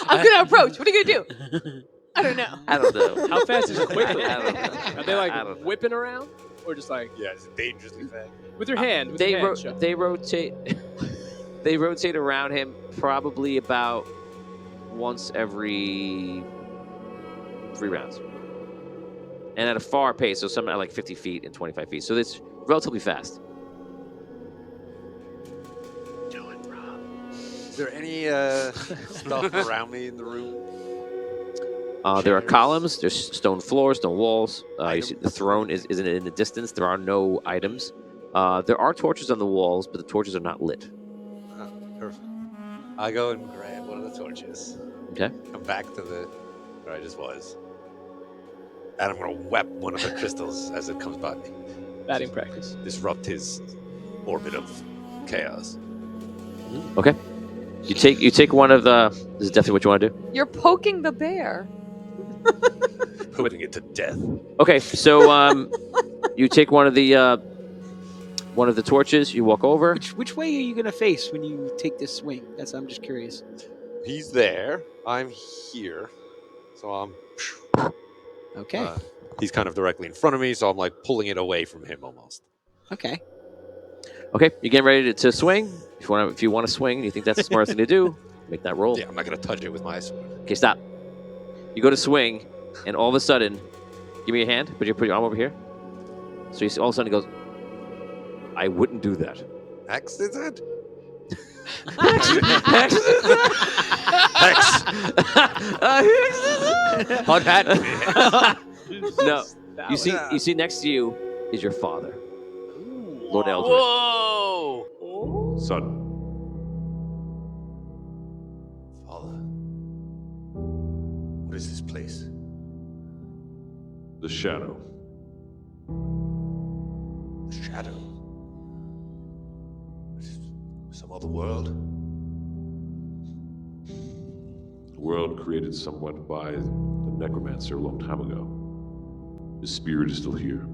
S7: I'm gonna approach. What are you gonna do? I don't know.
S2: I don't know.
S8: How fast is it quickly?
S2: I don't know.
S8: Are they
S2: I don't know.
S8: whipping around, or just
S6: Yeah, it's dangerously fast.
S8: with your hand? With
S2: They
S8: your hand, Sean?
S2: they rotate. They rotate around him probably about once every 3 rounds, and at a far pace. So some at like 50 feet and 25 feet. So it's relatively fast.
S6: Is there any stuff around me in the room?
S2: There are
S6: Chairs.
S2: columns. There's stone floors, stone walls. You see the throne is in the distance. There are no items. There are torches on the walls, but the torches are not lit.
S6: Oh, perfect. I go and grab one of the torches.
S2: Okay.
S6: Come back to where I just was. And I'm going to whap one of the crystals as it comes by me.
S8: Batting practice.
S6: Disrupt his orbit of chaos.
S2: Okay. You take one of the. This is definitely what you want to do.
S7: You're poking the bear.
S6: Putting it to death.
S2: Okay, so you take one of the torches. You walk over.
S9: Which way are you gonna face when you take this swing? I'm just curious.
S6: He's there. I'm here. So I'm.
S9: Okay.
S6: He's kind of directly in front of me, so I'm like pulling it away from him almost.
S9: Okay.
S2: Okay, you're getting ready to swing. If you want to swing, and you think that's the smartest thing to do, make that roll.
S6: Yeah, I'm not going to touch it with my sword.
S2: Okay, stop. You go to swing, and all of a sudden, give me your hand. Put your arm over here. So you see, all of a sudden, it goes. I wouldn't do that.
S6: Hex is it?
S2: Hex is it?
S6: Hex. Hot hat.
S2: No. You see next to you is your father, Lord Eldred.
S3: Whoa!
S4: Son,
S5: Father, what is this place?
S4: the shadow.
S5: The shadow? Some other world?
S4: A world created somewhat by the necromancer a long time ago. His spirit is still here.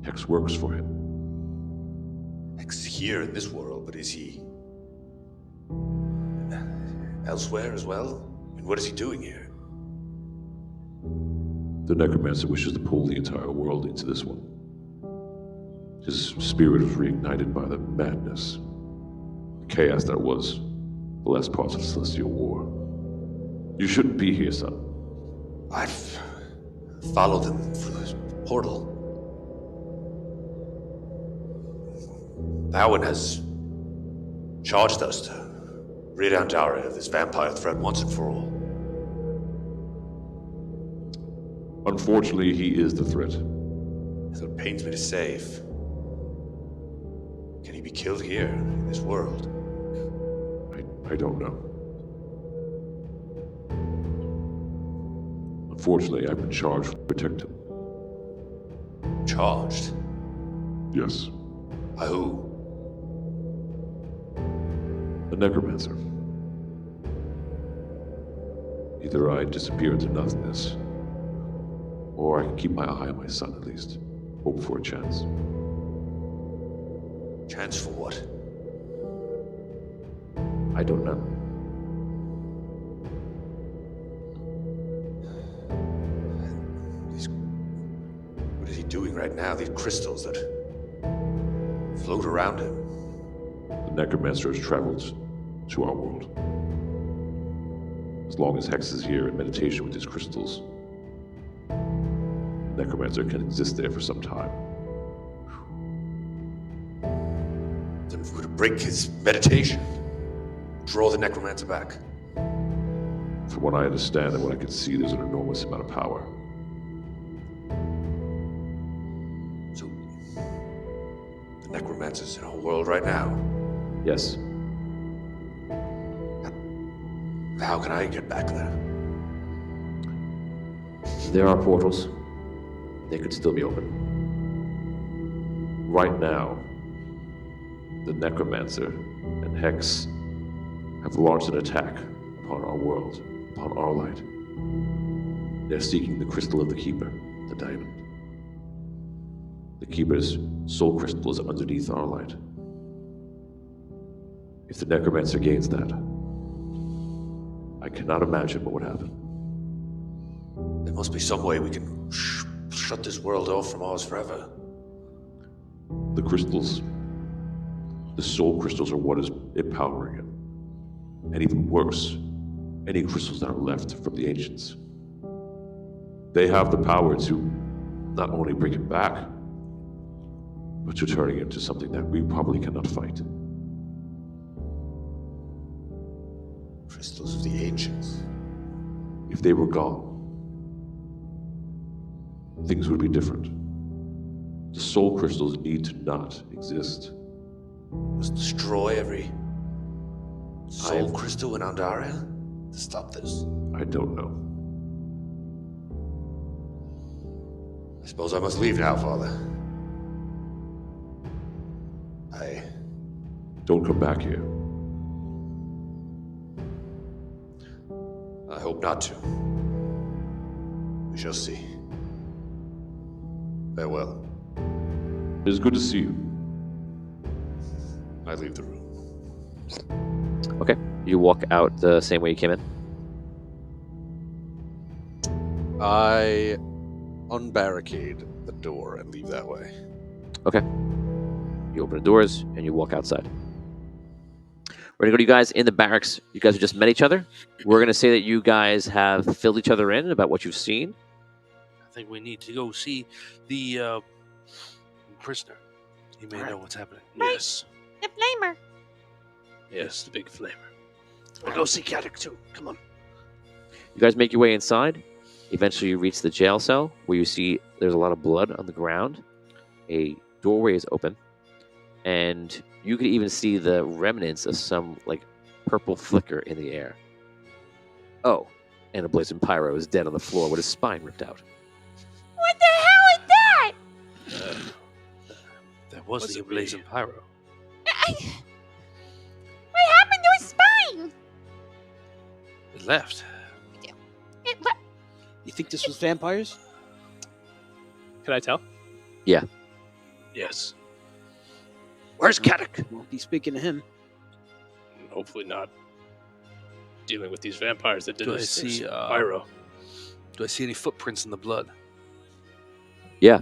S4: Hex works for him.
S5: Hex here in this world, but is he elsewhere as well? I mean, what is he doing here?
S4: The necromancer wishes to pull the entire world into this one. His spirit was reignited by the madness, the chaos that was the last parts of the Celestial War. You shouldn't be here, son.
S5: I've followed them through this portal. That one has charged us to rid Andar of this vampire threat once and for all.
S4: Unfortunately, he is the threat.
S5: So it pains me to say, can he be killed here in this world?
S4: I don't know. Unfortunately, I've been charged to protect him.
S5: Charged?
S4: Yes,
S5: By who?
S4: the necromancer. Either I disappear into nothingness, or I can keep my eye on my son at least. Hope for a chance.
S5: Chance for what?
S2: I don't know.
S5: What is he doing right now? These crystals that float around him.
S4: The necromancer has traveled to our world. As long as Hex is here in meditation with his crystals, the necromancer can exist there for some time.
S5: Then if we were to break his meditation, draw the necromancer back.
S4: From what I understand and what I can see, there's an enormous amount of power.
S5: So, the necromancer's in our world right now.
S2: Yes.
S5: How can I get back there?
S2: There are portals. They could still be open.
S4: Right now, the necromancer and Hex have launched an attack upon our world, upon our light. They're seeking the crystal of the Keeper, the diamond. The Keeper's soul crystal is underneath our light. If the Necromancer gains that, I cannot imagine what would happen.
S5: There must be some way we can shut this world off from ours forever.
S4: The crystals, the soul crystals are what is empowering it. And even worse, any crystals that are left from the ancients. They have the power to not only bring it back, but to turning it into something that we probably cannot fight.
S5: Crystals of the ancients.
S4: If they were gone, things would be different. The soul crystals need to not exist.
S5: Must destroy every soul crystal in Andaria to stop this.
S4: I don't know.
S5: I suppose I must leave now, Father.
S4: Don't come back here.
S5: I hope not to. We shall see. Farewell.
S4: It is good to see you.
S5: I leave the room.
S2: Okay. You walk out the same way you came in.
S6: I unbarricade the door and leave that way.
S2: Okay. You open the doors and you walk outside. We're going to go to you guys in the barracks. You guys have just met each other. We're going to say that you guys have filled each other in about what you've seen.
S3: I think we need to go see the prisoner. He may know what's happening.
S11: Right.
S3: Yes.
S11: The flamer.
S3: Yes, the big flamer.
S10: We'll go see Caddick too. Come on.
S2: You guys make your way inside. Eventually, you reach the jail cell where you see there's a lot of blood on the ground. A doorway is open. And you could even see the remnants of some, like, purple flicker in the air. Oh, and a blazing pyro is dead on the floor with his spine ripped out.
S11: What the hell is that?
S3: That was the blazing pyro.
S11: What happened to his spine?
S3: It left.
S9: You think this was vampires?
S8: Can I tell?
S2: Yeah.
S3: Yes.
S10: Where's Caddick?
S9: Won't be speaking to him.
S8: Hopefully not dealing with these vampires that did
S3: Do I
S8: this
S3: see
S8: pyro.
S3: Do I see any footprints in the blood?
S2: Yeah.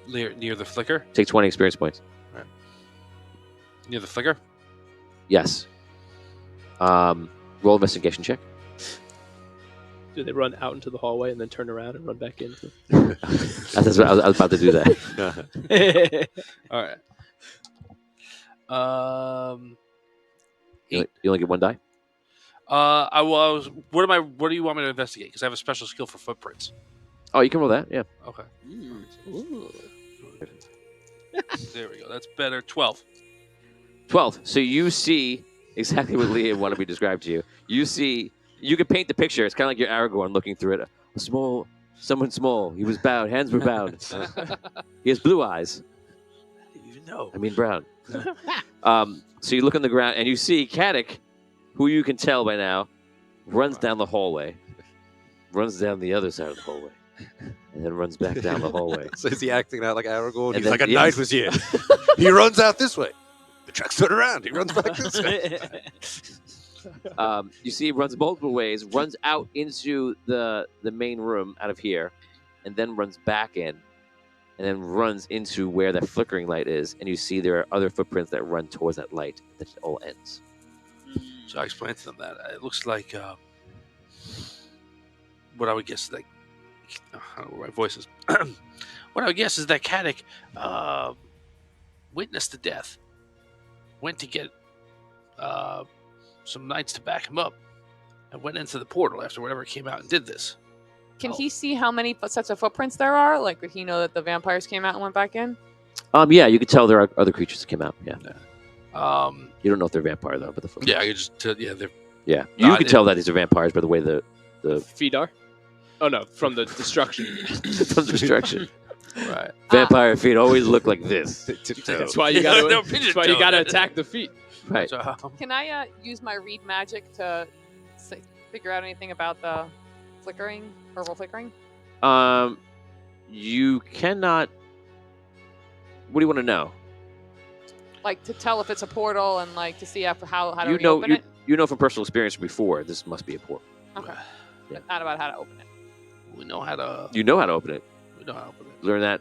S3: Near the flicker?
S2: Take 20 experience points.
S3: Near the flicker?
S2: Yes. Roll investigation check.
S8: Do they run out into the hallway and then turn around and run back in?
S2: I was about to do that.
S3: All right.
S2: You only get one die?
S3: What do you want me to investigate? Because I have a special skill for footprints.
S2: Oh, you can roll that, yeah.
S3: Okay. There we go. That's better. 12.
S2: 12. So you see exactly what Leah wanted me to describe to you. You can paint the picture. It's kind of like your Aragorn looking through it. Someone small. He was bowed. Hands were bowed. He has blue eyes.
S3: I didn't even know.
S2: I mean brown. So you look on the ground and you see Caddick, who you can tell by now, runs down the hallway, runs down the other side of the hallway, and then runs back down the hallway.
S6: So is he acting out like Aragorn?
S2: And
S6: He's
S2: then-
S6: like a
S2: yes.
S6: knight was here. He runs out this way. The tracks turn around. He runs back this way.
S2: You see he runs multiple ways, runs out into the main room out of here, and then runs back in, and then runs into where that flickering light is, and you see there are other footprints that run towards that light that it all ends.
S3: So I explained to them that it looks like what I would guess like I don't know where my voice is. What I would guess is that Caddick witnessed the death, went to get some knights to back him up, and went into the portal after whatever came out and did this.
S7: Can he see how many sets of footprints there are? Like, would he know that the vampires came out and went back in?
S2: Yeah, you could tell there are other creatures that came out. Yeah.
S3: You
S2: don't know if they're vampire though, but the footprints.
S3: Yeah, I could just they're
S2: Yeah, you could tell that these are vampires by the way the
S8: feet are. Oh no, from the destruction.
S2: from destruction.
S3: Right.
S2: Vampire feet always look like this.
S8: That's why you gotta.
S3: No,
S8: That's why you gotta attack the feet.
S2: Right.
S3: So,
S7: Can I use my read magic to figure out anything about the purple flickering?
S2: You cannot What do you want to know?
S7: Like to tell if it's a portal and like to see how to
S2: You know,
S7: reopen it.
S2: you know from personal experience from before. This must be a portal.
S7: Okay.
S2: Yeah.
S7: But not about how to open it.
S3: We know how to.
S2: You know how to open it.
S3: We know how to open it.
S2: Learned that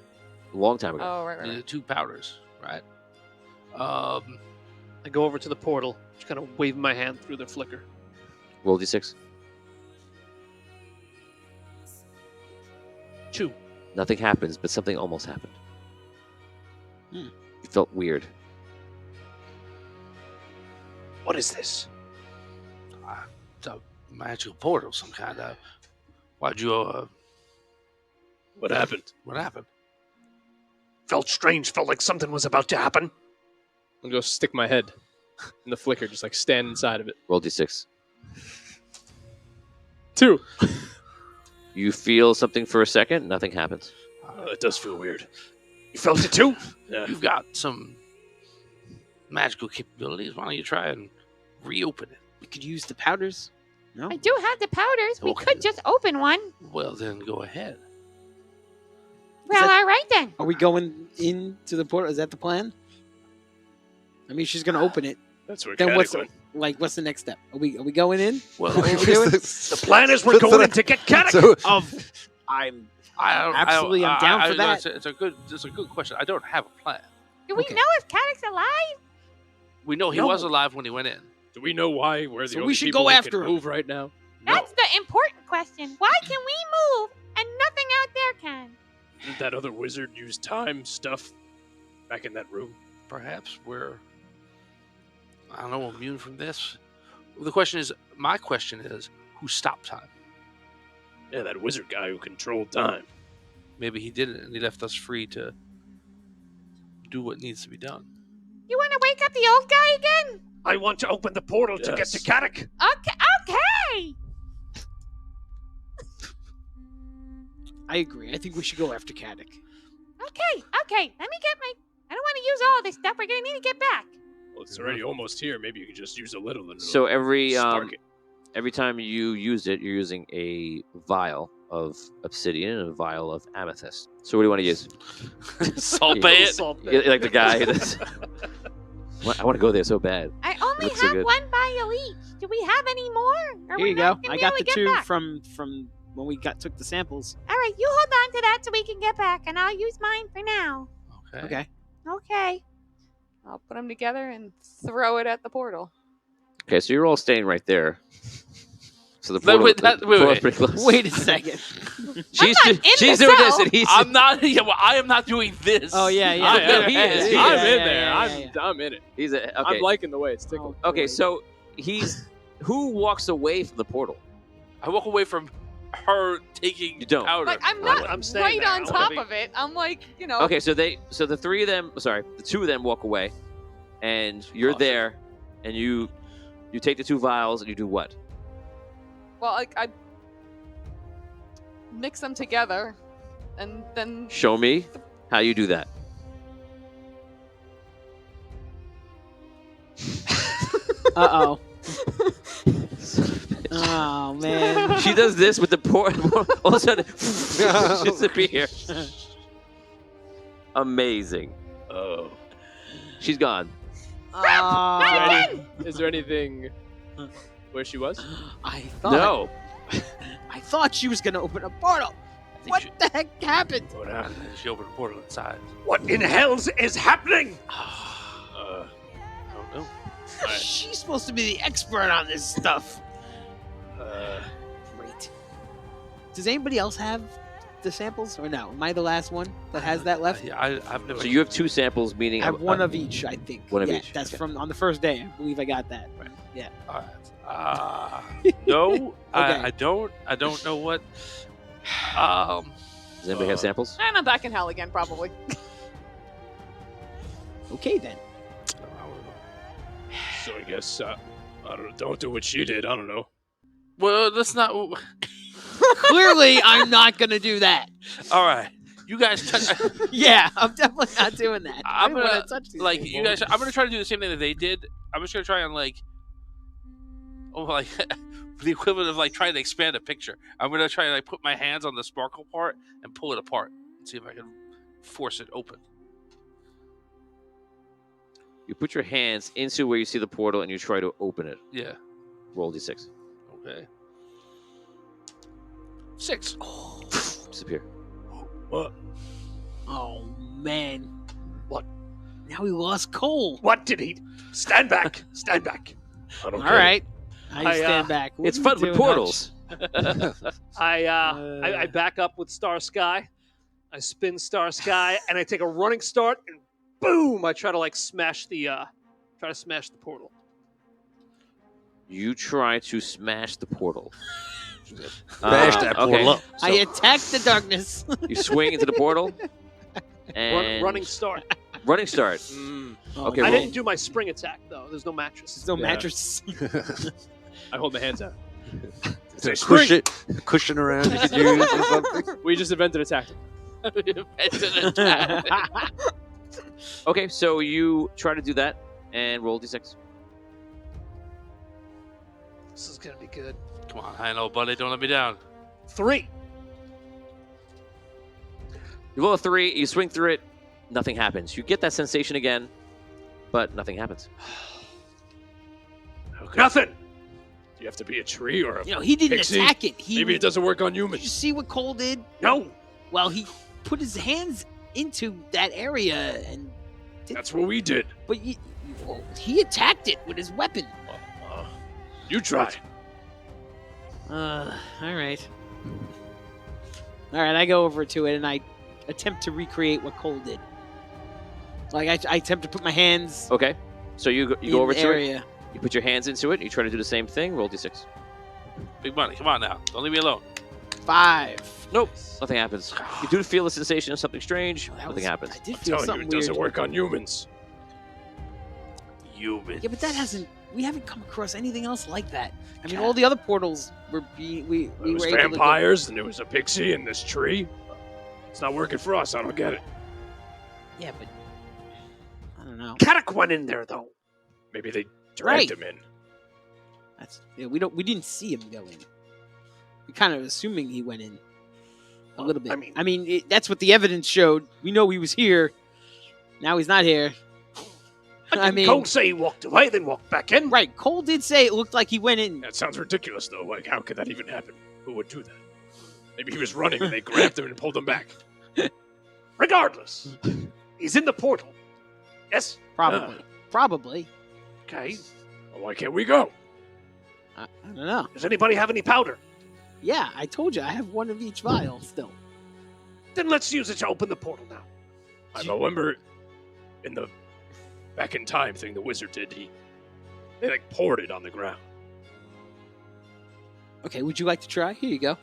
S2: a long time ago.
S7: Oh, right.
S3: The 2 powders, right?
S10: I go over to the portal, just kind of wave my hand through the flicker.
S2: Roll d6.
S10: 2.
S2: Nothing happens, but something almost happened. You felt weird.
S10: What is this?
S3: It's a magical portal, some kind of. Why'd you?
S10: What happened?
S3: What happened?
S10: Felt strange. Felt like something was about to happen.
S8: I'll go stick my head in the flicker, just like stand inside of it.
S2: Roll d6.
S8: 2.
S2: You feel something for a second. Nothing happens.
S10: It does feel weird. You felt it too? Yeah.
S3: You've got some magical capabilities. Why don't you try and reopen it?
S9: We could use the powders. No.
S11: I do have the powders. We
S3: Okay.
S11: could just open one.
S3: Well, then go ahead.
S11: Well, all right then.
S9: Are we going into the portal? Is that the plan? I mean, she's gonna open it.
S8: That's where
S9: Then
S8: Caddick
S9: what's
S8: went.
S9: what's the next step? Are we going in?
S3: Well,
S9: Is that what we're doing?
S10: The plan is we're going in to get Caddick.
S6: So,
S9: I'm
S3: I'm
S9: down for that.
S3: It's a good question. I don't have a plan.
S11: Do we
S9: Okay.
S11: know if Caddick's alive?
S3: We know he
S9: No.
S3: was alive when he went in.
S8: Do we know why we're the
S9: So we
S8: only
S9: should
S8: people
S9: go
S8: who
S9: after
S8: can
S9: him.
S8: move right now?
S11: That's the important question. Why can we move and nothing out there can?
S8: Didn't that other wizard use time stuff back in that room?
S3: Perhaps we're, I don't know, immune from this. The question is, my question is, who stopped time?
S8: Yeah, that wizard guy who controlled time.
S3: Maybe he didn't, and he left us free to do what needs to be done.
S11: You want to wake up the old guy again?
S10: I want to open the portal to get to Caddick.
S11: Okay.
S9: I agree. I think we should go after Caddick.
S11: Okay. Let me get my. I don't want to use all this stuff. We're gonna need to get back.
S8: Well, it's already almost here. Maybe you could just use a little. And
S2: So
S8: it'll spark it.
S2: every time you use it, you're using a vial of obsidian and a vial of amethyst. So what do you want to use?
S3: Salt
S2: Yeah.
S3: bay it.
S2: Yeah, like the guy. That's, I want to go there so bad.
S11: I only
S2: Looks so
S11: have
S2: good.
S11: one vial each. Do we have any more? Or
S9: Here
S11: we're
S9: you go.
S11: not gonna
S9: I
S11: be
S9: got
S11: able
S9: the
S11: to get
S9: 2
S11: back?
S9: from when we took the samples.
S11: All right, you hold on to that so we can get back, and I'll use mine for now.
S3: Okay.
S9: Okay.
S11: Okay.
S7: I'll put them together and throw it at the portal.
S2: Okay, so you're all staying right there. So the
S3: Wait,
S2: portal,
S3: wait,
S2: the
S3: wait,
S2: portal's
S3: wait.
S2: pretty close.
S9: Wait a second.
S2: She's
S11: I'm not in
S2: she's
S11: the
S2: doing
S11: cell.
S2: this, and he's.
S3: I'm not. Yeah, well, I am not doing this.
S9: Oh yeah, yeah.
S2: I
S9: yeah,
S2: know he
S9: yeah,
S2: is.
S9: yeah,
S8: I'm
S9: yeah,
S8: in
S9: yeah,
S8: there.
S9: yeah, yeah.
S8: I'm in it.
S2: He's a, okay.
S8: I'm liking the way it's tickled.
S9: Oh,
S2: Okay,
S9: boy.
S2: so he's who walks away from the portal?
S3: I walk away from her taking
S2: You don't.
S3: powder.
S7: Like I'm not
S10: I'm staying
S7: right
S10: there.
S7: on
S10: I'm
S7: top
S10: gonna
S7: of it. I'm like,
S2: Okay, so the 3 of them, sorry, the 2 of them walk away, and you're
S3: Oh,
S2: there, and you take the 2 vials and you do what?
S7: well, I mix them together, and then
S2: Show me how you do that.
S9: Uh-oh. Oh man.
S2: She does this with the portal. All of a sudden, disappear. Amazing.
S8: Oh.
S2: She's gone.
S8: Is there anything where she was?
S9: I thought
S2: No.
S9: I thought she was gonna open a portal.
S3: I think
S9: What
S3: she-
S9: the heck happened?
S3: What happened? She opened a portal inside.
S10: What in hell's is happening?
S3: I don't know.
S9: She's supposed to be the expert on this stuff. Great. Does anybody else have the samples or no? Am I the last one that has that left?
S3: Yeah, I've never.
S2: So you have 2 samples, meaning
S9: I have one of each, I think.
S2: one of
S9: Yeah,
S2: each,
S9: That's
S2: okay.
S9: from on the first day. I believe I got that. Yeah.
S3: All right. No, I don't know what.
S2: Does anybody have samples?
S7: and I'm back in hell again, probably.
S9: Okay then.
S8: So I guess I don't do what she did. I don't know.
S3: Well, let's not.
S9: Clearly, I'm not gonna do that.
S3: All right, you guys touch.
S9: Yeah, I'm definitely not doing that. I
S3: I'm
S9: don't
S3: gonna
S9: wanna touch these
S3: like
S9: things.
S3: you guys. I'm gonna try to do the same thing that they did. I'm just gonna try and the equivalent of like trying to expand a picture. I'm gonna try and put my hands on the sparkle part and pull it apart and see if I can force it open.
S2: You put your hands into where you see the portal and you try to open it.
S3: Yeah.
S2: Roll d6.
S3: Okay. 6.
S2: Disappear.
S10: What?
S9: Oh man.
S10: What?
S9: Now we lost Cole.
S10: What did he? Stand back! Stand back! I don't
S9: All
S10: care.
S9: right. I
S10: I,
S9: stand back. What
S2: It's
S9: are
S2: fun
S9: you
S2: with
S9: doing,
S2: portals.
S10: I back up with Star Sky. I spin Star Sky, and I take a running start, and boom! I try to smash the portal.
S2: You try to smash the portal.
S6: Smash that portal up.
S9: Hutch? I attack the darkness.
S2: You swing into the portal. And
S10: Running start.
S2: running start.
S9: Oh,
S2: Okay,
S10: I
S2: roll.
S10: didn't do my spring attack though. There's no mattress.
S9: There's no
S8: Yeah.
S9: mattress.
S8: I hold my hands out.
S6: Is there a cushion around you could use or something?
S8: We just invented a tactic.
S2: Okay, so you try to do that and roll d6.
S10: This is gonna be good.
S3: Come on, I know, buddy. Don't let me down.
S10: 3.
S2: You roll a 3, you swing through it, nothing happens. You get that sensation again, but nothing happens.
S10: Nothing.
S12: Do you have to be a tree or a
S9: He didn't
S12: pixie?
S9: attack it.
S12: Maybe it doesn't work on
S9: Did you
S12: humans.
S9: see what Cole did?
S10: No.
S9: Well, he put his hands into that area and.
S12: That's what we did.
S9: But he attacked it with his weapon.
S12: You try.
S9: All right. All right, I go over to it and I attempt to recreate what Cole did. I attempt to put my hands.
S2: Okay, so you go
S9: in
S2: over
S9: the
S2: to
S9: area.
S2: it, you put your hands into it, you try to do the same thing, roll d6.
S3: Big money. Come on now. Don't leave me alone.
S9: 5.
S2: Nope, nothing happens. You do feel the sensation of something strange, nothing happens.
S9: I did
S12: I'm
S9: feel
S12: telling you,
S9: something
S12: it doesn't
S9: weird.
S12: work on humans.
S3: Humans.
S9: Yeah, but that hasn't. We haven't come across anything else like that. I mean, all the other portals were we
S12: It
S9: were
S12: was
S9: able to go-
S12: vampires, and there was a pixie in this tree. It's not working for us. I don't get it.
S9: Yeah, but I don't know.
S10: Katak went in there though.
S12: Maybe they
S9: Right.
S12: dragged him in.
S9: We didn't see him go in. We kind of assuming he went in a little bit.
S10: I mean-
S9: that's what the evidence showed. We know he was here. Now he's not here. I mean,
S10: Cole say he walked away, then walked back in.
S9: right? Cole did say it looked like he went in.
S12: That sounds ridiculous, though. Like, how could that even happen? Who would do that? Maybe he was running and they grabbed him and pulled him back.
S10: Regardless, he's in the portal. Yes.
S9: Probably. Probably.
S10: Okay.
S12: Well, why can't we go?
S9: I don't know.
S10: Does anybody have any powder?
S9: Yeah, I told you I have one of each vial still.
S10: Then let's use it to open the portal now.
S12: I remember in the back in time thing the wizard did. They poured it on the ground.
S9: Okay, would you like to try? Here you go.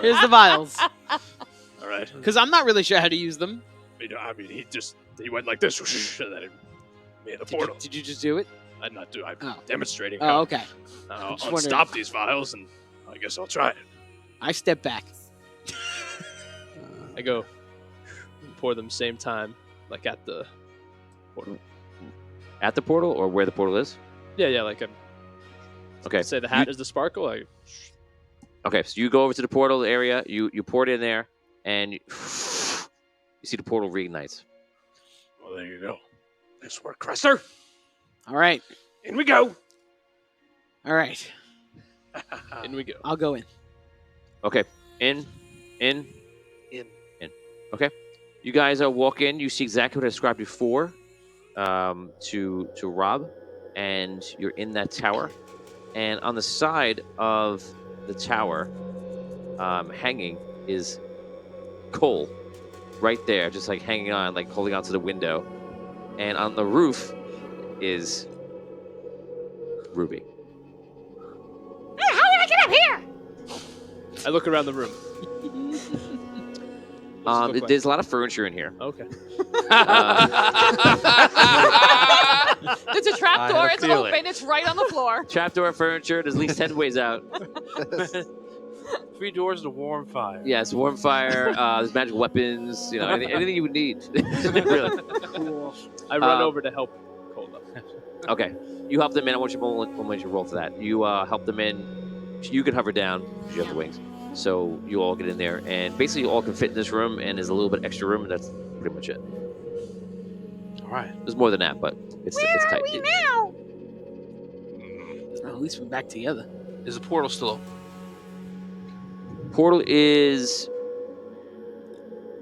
S9: Here's the vials.
S12: All right.
S9: Because I'm not really sure how to use them.
S12: I mean, he went like this, and then it made the portal.
S9: Did you just do it?
S12: I'm not doing. I'm
S9: Oh.
S12: demonstrating.
S9: Oh,
S12: how
S9: okay.
S12: I'll
S9: just wondering.
S12: stop these vials, and I guess I'll try it.
S9: I step back.
S8: I go pour them same time, like at the portal.
S2: At the portal or where the portal is?
S8: Yeah, like I'm.
S2: Okay.
S8: Say the hat is the sparkle.
S2: Okay, so you go over to the portal area, you pour it in there, and you see the portal reignites.
S12: Well, there you go.
S10: Nice work, Crester.
S9: All right.
S10: In we go.
S9: All right.
S8: In we go.
S9: I'll go in.
S2: Okay, in. Okay, you guys walk in. You see exactly what I described before to Rob, and you're in that tower. And on the side of the tower, hanging is Cole, right there, just like hanging on, like holding onto the window. And on the roof is Ruby.
S11: How did I get up here?
S8: I look around the room. What's it look like?
S2: There's a lot of furniture in here.
S8: Okay.
S7: There's a trap door.
S6: have a
S7: It's
S6: feeling.
S7: open. It's right on the floor.
S2: Trapdoor furniture. There's at least 10 ways out.
S3: 3 doors to warm fire.
S2: Yes, warm fire. There's magic weapons. You know, anything you would need. Really.
S9: Cool.
S8: I run
S2: Um,
S8: over to help Cole up.
S2: Okay, you help them in. I want you to roll for that. You help them in. You can hover down because you have the wings. So you all get in there, and basically you all can fit in this room, and there's a little bit extra room, and that's pretty much it.
S3: All right.
S2: There's more than that, but it's
S11: Where
S2: tight.
S11: are we now?
S9: Well, at least we're back together.
S3: Is the portal still open?
S2: Portal is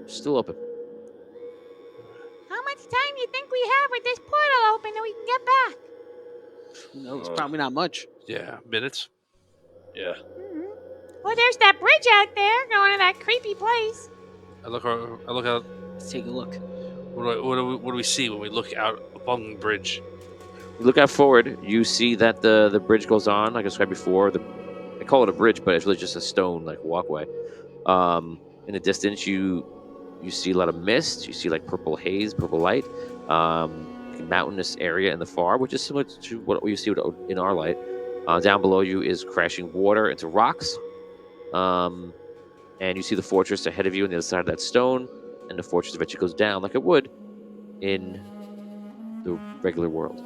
S2: still open.
S11: How much time do you think we have with this portal open that we can get back?
S9: Who knows? Probably not much.
S3: Yeah, minutes.
S12: Yeah.
S11: Well, there's that bridge out there going to that creepy place.
S3: I look out.
S9: Let's take a look.
S3: What do we see when we look out upon the bridge?
S2: You look out forward, you see that the bridge goes on, like I described before. I call it a bridge, but it's really just a stone like walkway. In the distance, you see a lot of mist. You see like purple haze, purple light. Mountainous area in the far, which is similar to what you see in our light. Down below you is crashing water into rocks. And you see the fortress ahead of you on the other side of that stone, and the fortress eventually goes down like it would in the regular world.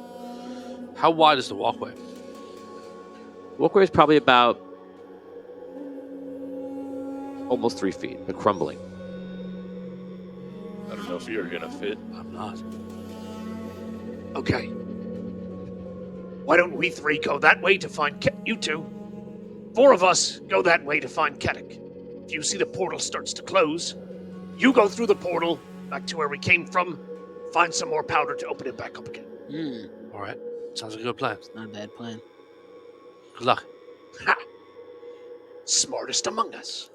S3: How wide is the walkway?
S2: Walkway is probably about almost 3 feet, but crumbling.
S12: I don't know if you're gonna fit.
S3: I'm not.
S13: Okay. Why don't we three go that way to find you two? 4 of us go that way to find Kedek. If you see the portal starts to close, you go through the portal back to where we came from, find some more powder to open it back up again.
S3: All right. Sounds like a good plan.
S9: Not a bad plan.
S3: Good luck.
S13: Ha! Smartest among us.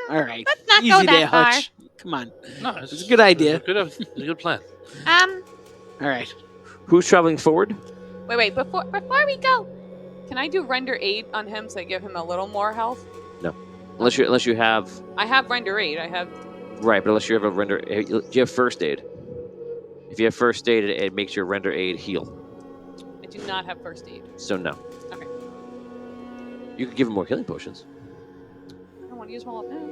S9: All right.
S11: Let's not
S9: Easy
S11: go
S9: there,
S11: that far.
S9: Hutch. Come on.
S3: No,
S9: It's a good idea.
S3: It's a good plan.
S9: All right.
S2: Who's traveling forward?
S7: Wait. Before we go, can I do render aid on him to give him a little more health?
S2: No, unless you have
S7: I have render aid. I have.
S2: right, but unless you have a render, do you have first aid? If you have first aid, it makes your render aid heal.
S7: I do not have first aid.
S2: So no.
S7: Okay.
S2: You could give him more healing potions.
S7: I don't want to use them all up now.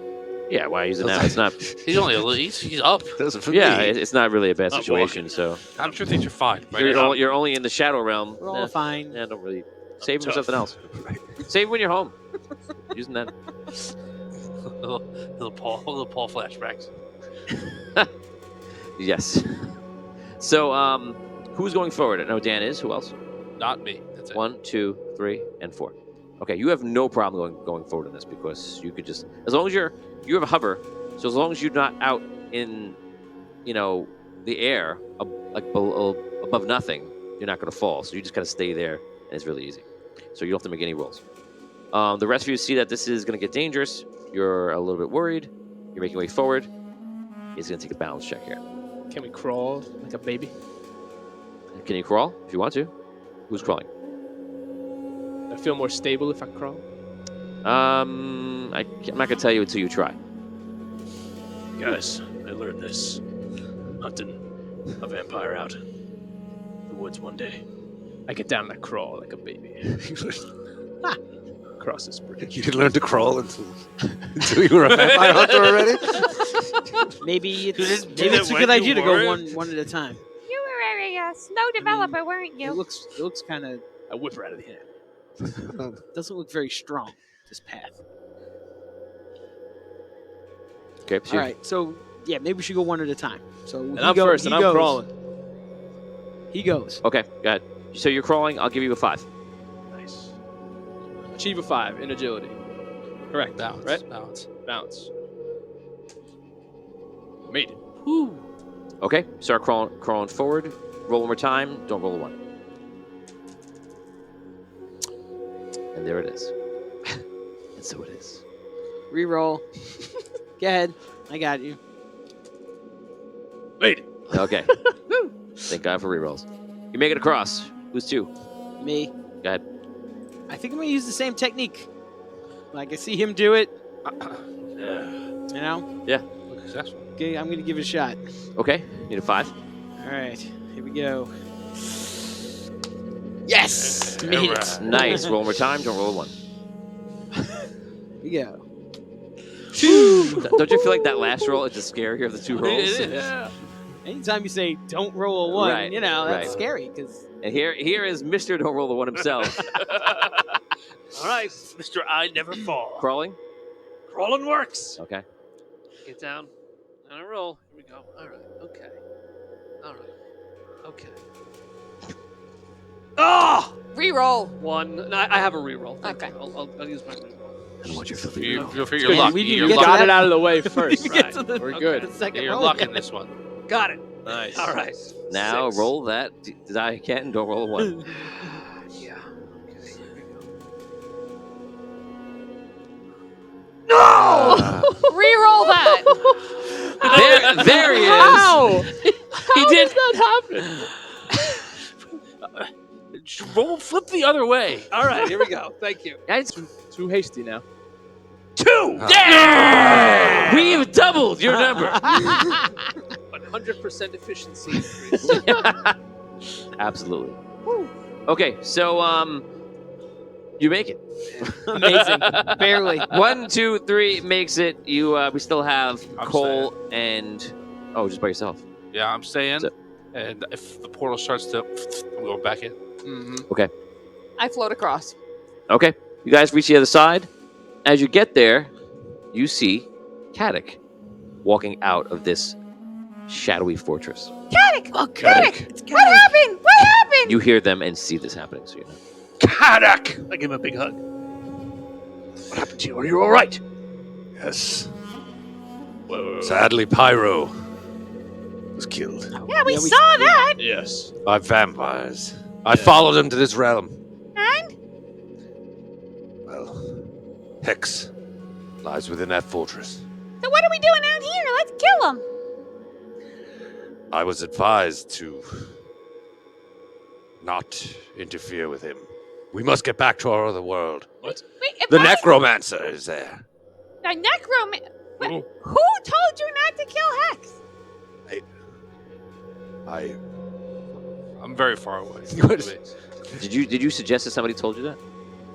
S2: Yeah, why use it now? It's not.
S3: He's only a little. He's up.
S2: Yeah, it's not really a bad
S3: Not
S2: situation.
S3: walking.
S2: So
S3: I'm sure things are fine. Right?
S2: you're only in the shadow realm.
S9: We're all fine.
S2: Yeah, don't really save him for
S12: tough.
S2: something else. Save when you're home. Using that.
S3: little Paul flashbacks.
S2: Yes. So who's going forward? I know Dan is. Who else?
S3: Not me. That's it.
S2: 1, 2, 3, and 4. Okay, you have no problem going forward in this because you could just, as long as you have a hover, so as long as you're not out in, the air above nothing, you're not going to fall. So you just got to stay there, and it's really easy. So you don't have to make any rolls. The rest of you see that this is going to get dangerous. You're a little bit worried. You're making your way forward. He's going to take a balance check here.
S8: Can we crawl like a baby?
S2: Can you crawl if you want to? Who's crawling?
S8: I feel more stable if I crawl.
S2: I'm not going to tell you until you try.
S12: Guys, I learned this. Hunting a vampire out in the woods one day.
S8: I get down and I crawl like a baby. Across this bridge.
S6: You learned to crawl until you were a vampire hunter already?
S9: Maybe
S12: did
S9: it's
S12: that
S9: a
S12: when
S9: good
S12: you
S9: idea to go
S12: weren't.
S9: one at a time.
S11: You were a slow developer, weren't you?
S9: It looks kind of
S8: I whip her out of the hand.
S9: doesn't look very strong. This path.
S2: Okay. So
S9: All right, so yeah, maybe we should go one at a time. So
S8: And I'm first, and I'm crawling.
S9: He goes.
S2: Okay, go ahead. So you're crawling. I'll give you a 5.
S8: Nice. Achieve a 5 in agility. Correct.
S3: Balance.
S8: Right?
S3: Balance.
S8: Bounce. Made it.
S9: Woo.
S2: Okay. Start crawling forward. Roll one more time. Don't roll a 1. And there it is. And so it is.
S9: Reroll. Go ahead. I got you.
S12: Made it.
S2: Okay. Thank God for rerolls. You make it across. Who's 2?
S9: Me.
S2: Go ahead.
S9: I think I'm gonna use the same technique. Like I see him do it.
S12: Yeah.
S9: You know.
S2: Yeah.
S3: Look successful.
S9: Okay, I'm gonna give it a shot.
S2: Okay. Need a 5.
S9: All right, here we go. Yes, made it.
S2: Nice. Roll one more time. Don't roll a 1.
S9: Here we go.
S2: Don't you feel like that last roll is the scarier of the 2 rolls?
S3: It is.
S9: Yeah. Anytime you say don't roll a 1,
S2: Right,
S9: that's
S2: right.
S9: scary because
S2: And here is Mr. Don't Roll the 1 himself.
S12: All right, Mr. I Never Fall.
S2: Crawling.
S13: Crawling works.
S2: Okay.
S10: Get down. On a roll. Here we go. All right. Okay. All right. Okay. Ah!
S7: Reroll.
S10: One. No, I have a reroll. Thank
S7: Okay.
S10: you. I'll use my reroll.
S1: I want your filthy
S3: You
S1: reroll.
S3: feel your luck.
S9: We didn't
S3: You're
S9: get
S8: You
S9: to
S3: luck.
S8: got it
S9: that.
S8: out of the way first.
S10: We get to
S8: Right.
S10: the-
S8: We're
S10: okay,
S8: good.
S10: the second
S3: You're
S10: roll.
S3: luck in this one.
S10: Got it.
S8: Nice.
S10: All right.
S1: Now
S10: 6.
S1: roll that die again. Don't roll a 1.
S10: Yeah. Okay. Here we go. No!
S7: Reroll that.
S1: There he is.
S8: How?
S3: He did that happen. Roll, flip the other way.
S10: All right. Here we go. Thank you.
S1: Guys,
S8: Too hasty now.
S10: 2.
S1: yeah! We've doubled your number.
S10: 100% efficiency increase.
S1: Absolutely. Okay, so you make it.
S9: Amazing. Barely.
S1: 1, 2, 3 makes it. You we still have
S3: I'm
S1: Cole and just by yourself.
S3: Yeah, I'm staying.
S1: So-
S3: And if the portal starts to, I'm going back in.
S8: Mm-hmm.
S7: I float across.
S1: Okay, you guys reach the other side. As you get there, you see Caddick walking out of this shadowy fortress.
S11: Caddick!
S13: Caddick!
S11: What happened? What happened?
S1: You hear them and see this happening, so you know.
S13: Caddick!
S10: I give him a big hug.
S13: What happened to you? Are you all right?
S5: Yes. Sadly, Pyro was killed
S11: Yeah, we saw that.
S12: Yes.
S5: by vampires. I followed him to this realm.
S11: And?
S5: Well, Hex lies within that fortress.
S11: So what are we doing out here? Let's kill him.
S5: I was advised to not interfere with him. We must get back to our other world.
S11: Wait,
S5: The
S11: what?
S5: necromancer is there.
S11: The necromancer.
S12: Who?
S11: Who told you not to kill Hex?
S3: I'm very far away.
S1: Did you suggest that somebody told you that?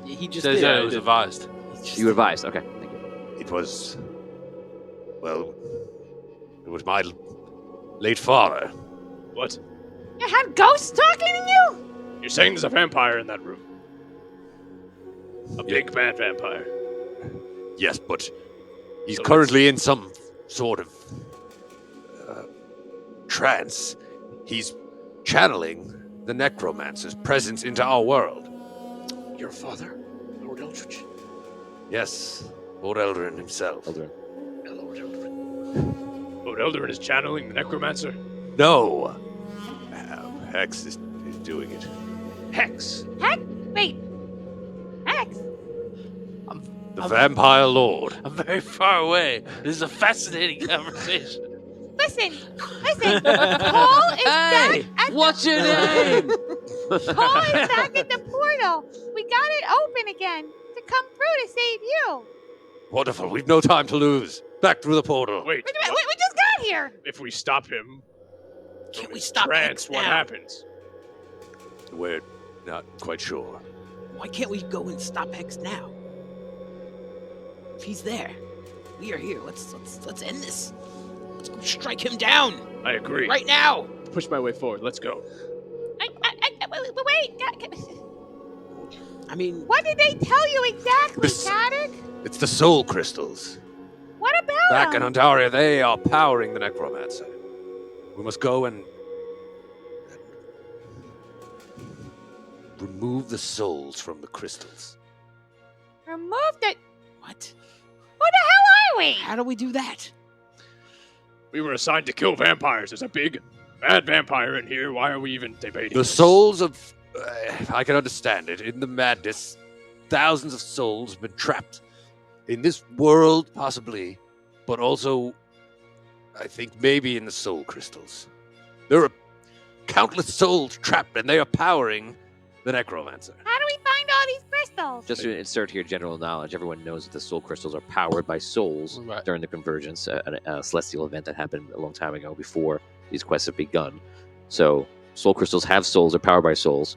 S9: Yeah, he just
S3: Says
S9: did.
S3: that it was advised.
S1: You advised. Okay, thank you.
S5: It was, well, it was my late father.
S12: What?
S11: You had ghosts talking to you?
S12: You're saying there's a vampire in that room? A big bad vampire.
S5: Yes, but he's
S12: So
S5: currently in some sort of trance. He's channeling the necromancer's presence into our world.
S13: Your father? Lord Eldridge?
S5: Yes, Lord Eldrin himself.
S1: Eldrin.
S13: Lord Eldridge.
S12: Lord Eldarin is channeling the necromancer.
S5: No, Hex is doing it.
S13: Hex.
S11: Wait. Hex?
S5: The vampire lord.
S3: I'm very far away. This is a fascinating conversation.
S11: Listen. Paul is back at
S1: What's your name?
S11: Paul is back at the portal. We got it open again to come through to save you.
S5: Wonderful. We've no time to lose. Back through the portal.
S12: Wait,
S11: Wait a minute, we just got here.
S12: if we stop him,
S9: Can't
S12: from
S9: we
S12: his
S9: stop
S12: trance,
S9: Hex
S12: what
S9: now?
S12: happens?
S5: We're not quite sure.
S9: Why can't we go and stop Hex now? If he's there, we are here. Let's end this. Let's go strike him down
S12: I agree.
S9: right now.
S8: Push my way forward. Let's go.
S11: Wait.
S9: I mean,
S11: What did they tell you exactly,
S5: This-
S11: Caddick?
S5: It's the soul crystals.
S11: What about
S5: Back in
S11: them?
S5: Andaria, they are powering the necromancer. We must go and remove the souls from the crystals.
S11: Remove the...
S9: what?
S11: Who the hell are we?
S9: How do we do that?
S12: We were assigned to kill vampires. There's a big, bad vampire in here. Why are we even debating?
S5: The
S12: this?
S5: souls of... I can understand it. In the madness, thousands of souls have been trapped in this world, possibly, but also, I think, maybe in the soul crystals. There are countless souls trapped, and they are powering the necromancer.
S11: How do we find all these crystals?
S1: Just to insert here general knowledge, everyone knows that the soul crystals are powered by souls
S3: Right.
S1: during the convergence, a celestial event that happened a long time ago before these quests have begun. So soul crystals have souls, are powered by souls,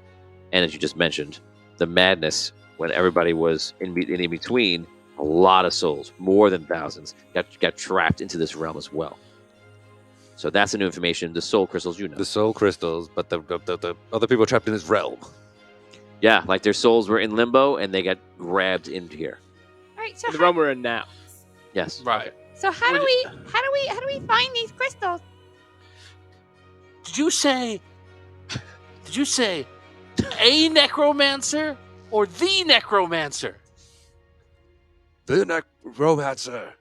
S1: and as you just mentioned, the madness when everybody was in between, a lot of souls, more than thousands, got trapped into this realm as well. So that's the new information. The soul crystals, you know.
S5: The soul crystals, but the other people trapped in this realm.
S1: Yeah, like their souls were in limbo and they got grabbed into here.
S11: All right, so
S8: In the realm we're in now.
S1: Yes.
S3: Right.
S11: how do we find these crystals?
S3: Did you say Did you say a necromancer or the necromancer?
S5: The necromancer.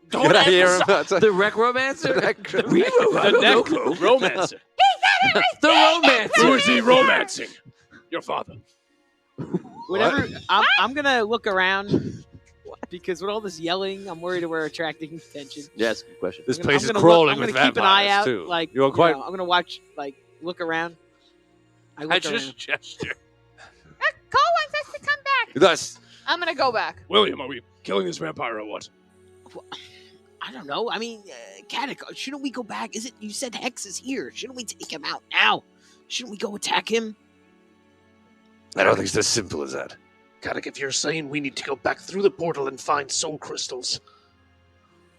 S3: Don't
S6: Did I hear him?
S3: emphasize.
S1: The Recromancer?
S12: The romancer.
S1: The romancer.
S12: Who is he romancing? Your father.
S9: Whatever. I'm gonna look around because with all this yelling, I'm worried that we're attracting attention.
S1: Yeah, that's a good question.
S5: This
S9: I'm
S5: place is
S9: gonna
S5: crawling
S9: I'm
S5: with
S9: gonna keep an eye
S5: vampires,
S9: out.
S5: too.
S9: Like
S5: You're quite.
S9: I'm gonna watch. Like look around. I
S3: I
S9: look
S3: just
S9: around.
S3: gesture.
S11: Cole wants us to come back.
S5: That's.
S7: I'm gonna go back.
S12: William, are we killing this vampire or what?
S9: I don't know. I mean, Caddick, shouldn't we go back? Is it? You said Hex is here. Shouldn't we take him out now? Shouldn't we go attack him?
S5: I don't think it's as simple as that.
S13: Kadek, if you're saying we need to go back through the portal and find soul crystals,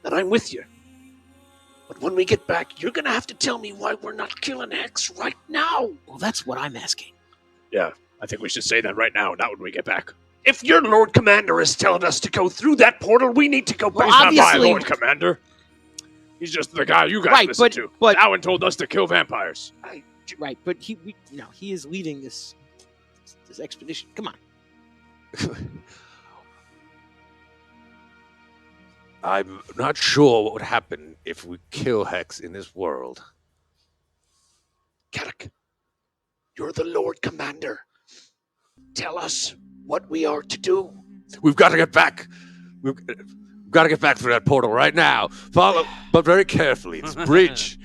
S13: then I'm with you. But when we get back, you're gonna have to tell me why we're not killing Hex right now.
S9: Well, that's what I'm asking.
S12: Yeah, I think we should say that right now, not when we get back.
S13: If your Lord Commander is telling us to go through that portal, we need to go
S9: Well,
S13: back.
S12: He's not my
S9: obviously-
S12: Lord Commander. He's just the guy you guys
S9: Right,
S12: listen
S9: but-
S12: to.
S9: but-
S12: Alan told us to kill vampires.
S9: Right, but he is leading this expedition. Come on.
S5: I'm not sure what would happen if we kill Hex in this world.
S13: Kadek, you're the Lord Commander. Tell us what we are to do.
S5: We've got to get back. We've got to get back through that portal right now. Follow, but very carefully. This bridge.